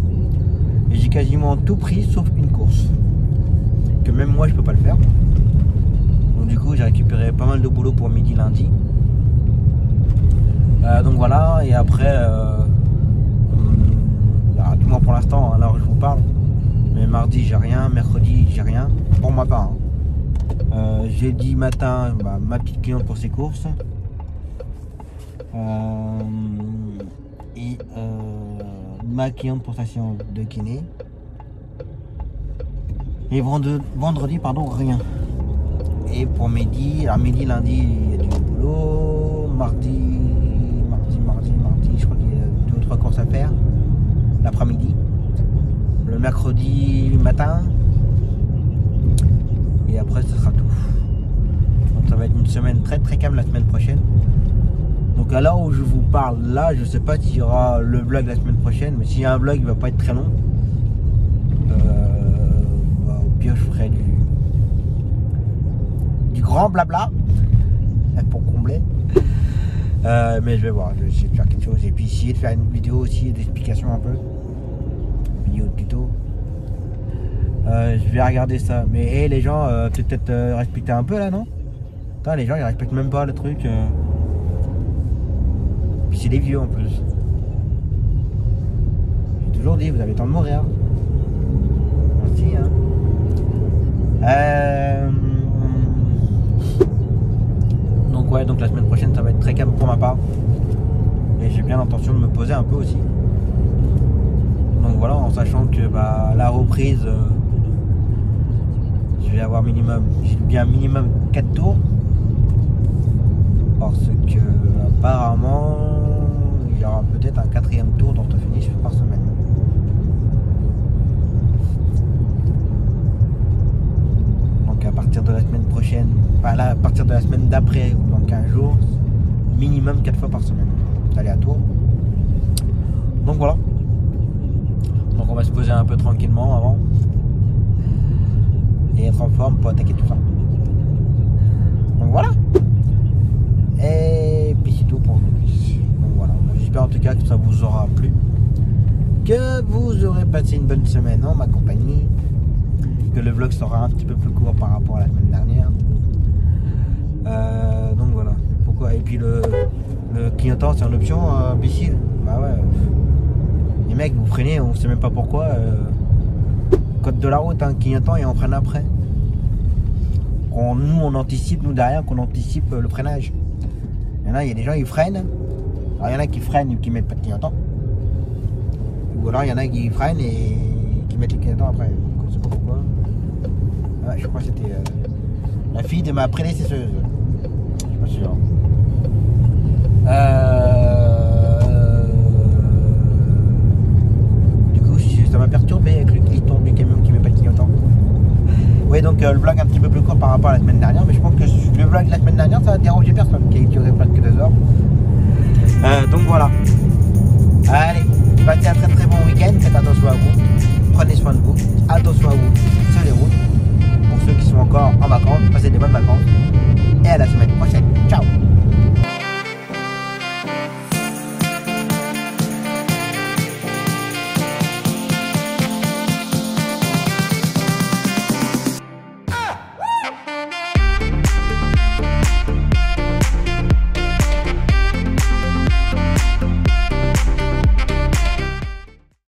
Et j'ai quasiment tout pris sauf une course. Que même moi je peux pas le faire. Donc du coup j'ai récupéré pas mal de boulot pour midi lundi. Donc voilà, et après du moins pour l'instant, à l'heure où je vous parle, mais mardi j'ai rien, mercredi j'ai rien, pour ma part. Jeudi matin, ma petite cliente pour ses courses. Et ma cliente pour sa séance de kiné. Et vendredi, rien. Et pour midi, alors midi, lundi, il y a du boulot. Mardi, je crois qu'il y a 2 ou 3 courses à faire. L'après-midi. Le mercredi matin. Et après, ce sera tout. Donc ça va être une semaine très calme la semaine prochaine. Donc à l'heure où je vous parle là, je sais pas s'il y aura le vlog la semaine prochaine, mais s'il y a un vlog, il va pas être très long. Au pire, je ferai du grand blabla pour combler. Mais je vais voir, je vais essayer de faire quelque chose et puis essayer de faire une vidéo aussi d'explication un peu. Vidéo de tuto. Je vais regarder ça. Mais les gens, peut-être respecter un peu là, non? Putain, les gens ils respectent même pas le truc. Puis c'est des vieux en plus. J'ai toujours dit, vous avez le temps de mourir. Merci hein. Donc donc la semaine prochaine ça va être très calme pour ma part. Et j'ai bien l'intention de me poser un peu aussi. Donc voilà, en sachant que la reprise, je vais avoir minimum 4 tours. Parce que apparemment il y aura peut-être un 4e tour d'ortho-finish par semaine. Donc à partir de la semaine prochaine, à partir de la semaine d'après ou dans 15 jours, minimum 4 fois par semaine. Aléatoire. Donc voilà. Donc on va se poser un peu tranquillement avant et être en forme pour attaquer tout ça. Donc voilà. Et puis c'est tout pour aujourd'hui. Donc voilà. J'espère en tout cas que ça vous aura plu, que vous aurez passé une bonne semaine en ma compagnie, que le vlog sera un petit peu plus court par rapport à la semaine dernière. Donc voilà. Pourquoi? Et puis le clignotant c'est en option imbécile. Bah ouais. Les mecs vous freinez, on sait même pas pourquoi. Code de la route, clignotant et on freine après. Nous on anticipe, nous derrière qu'on anticipe le freinage. Il y a des gens ils freinent. Alors il y en a qui freinent et qui mettent pas de clignotant. Ou alors il y en a qui freinent et qui mettent les clignotants après. Je ne sais pas pourquoi. Ouais, je crois que c'était la fille de ma prédécesseuse. Je suis pas sûr. Du coup ça m'a perturbé avec l'histoire du camion qui met pas de clignotant. Oui, donc le vlog un petit peu plus court par rapport à la semaine dernière, mais je pense que le vlog de la semaine dernière ça a dérangé personne, qui a duré presque 2 heures. Donc voilà. Allez, passez un très très bon week-end, faites attention à vous, prenez soin de vous, attention à vous sur les routes. Pour ceux qui sont encore en vacances, passez des bonnes vacances et à la semaine prochaine. Ciao.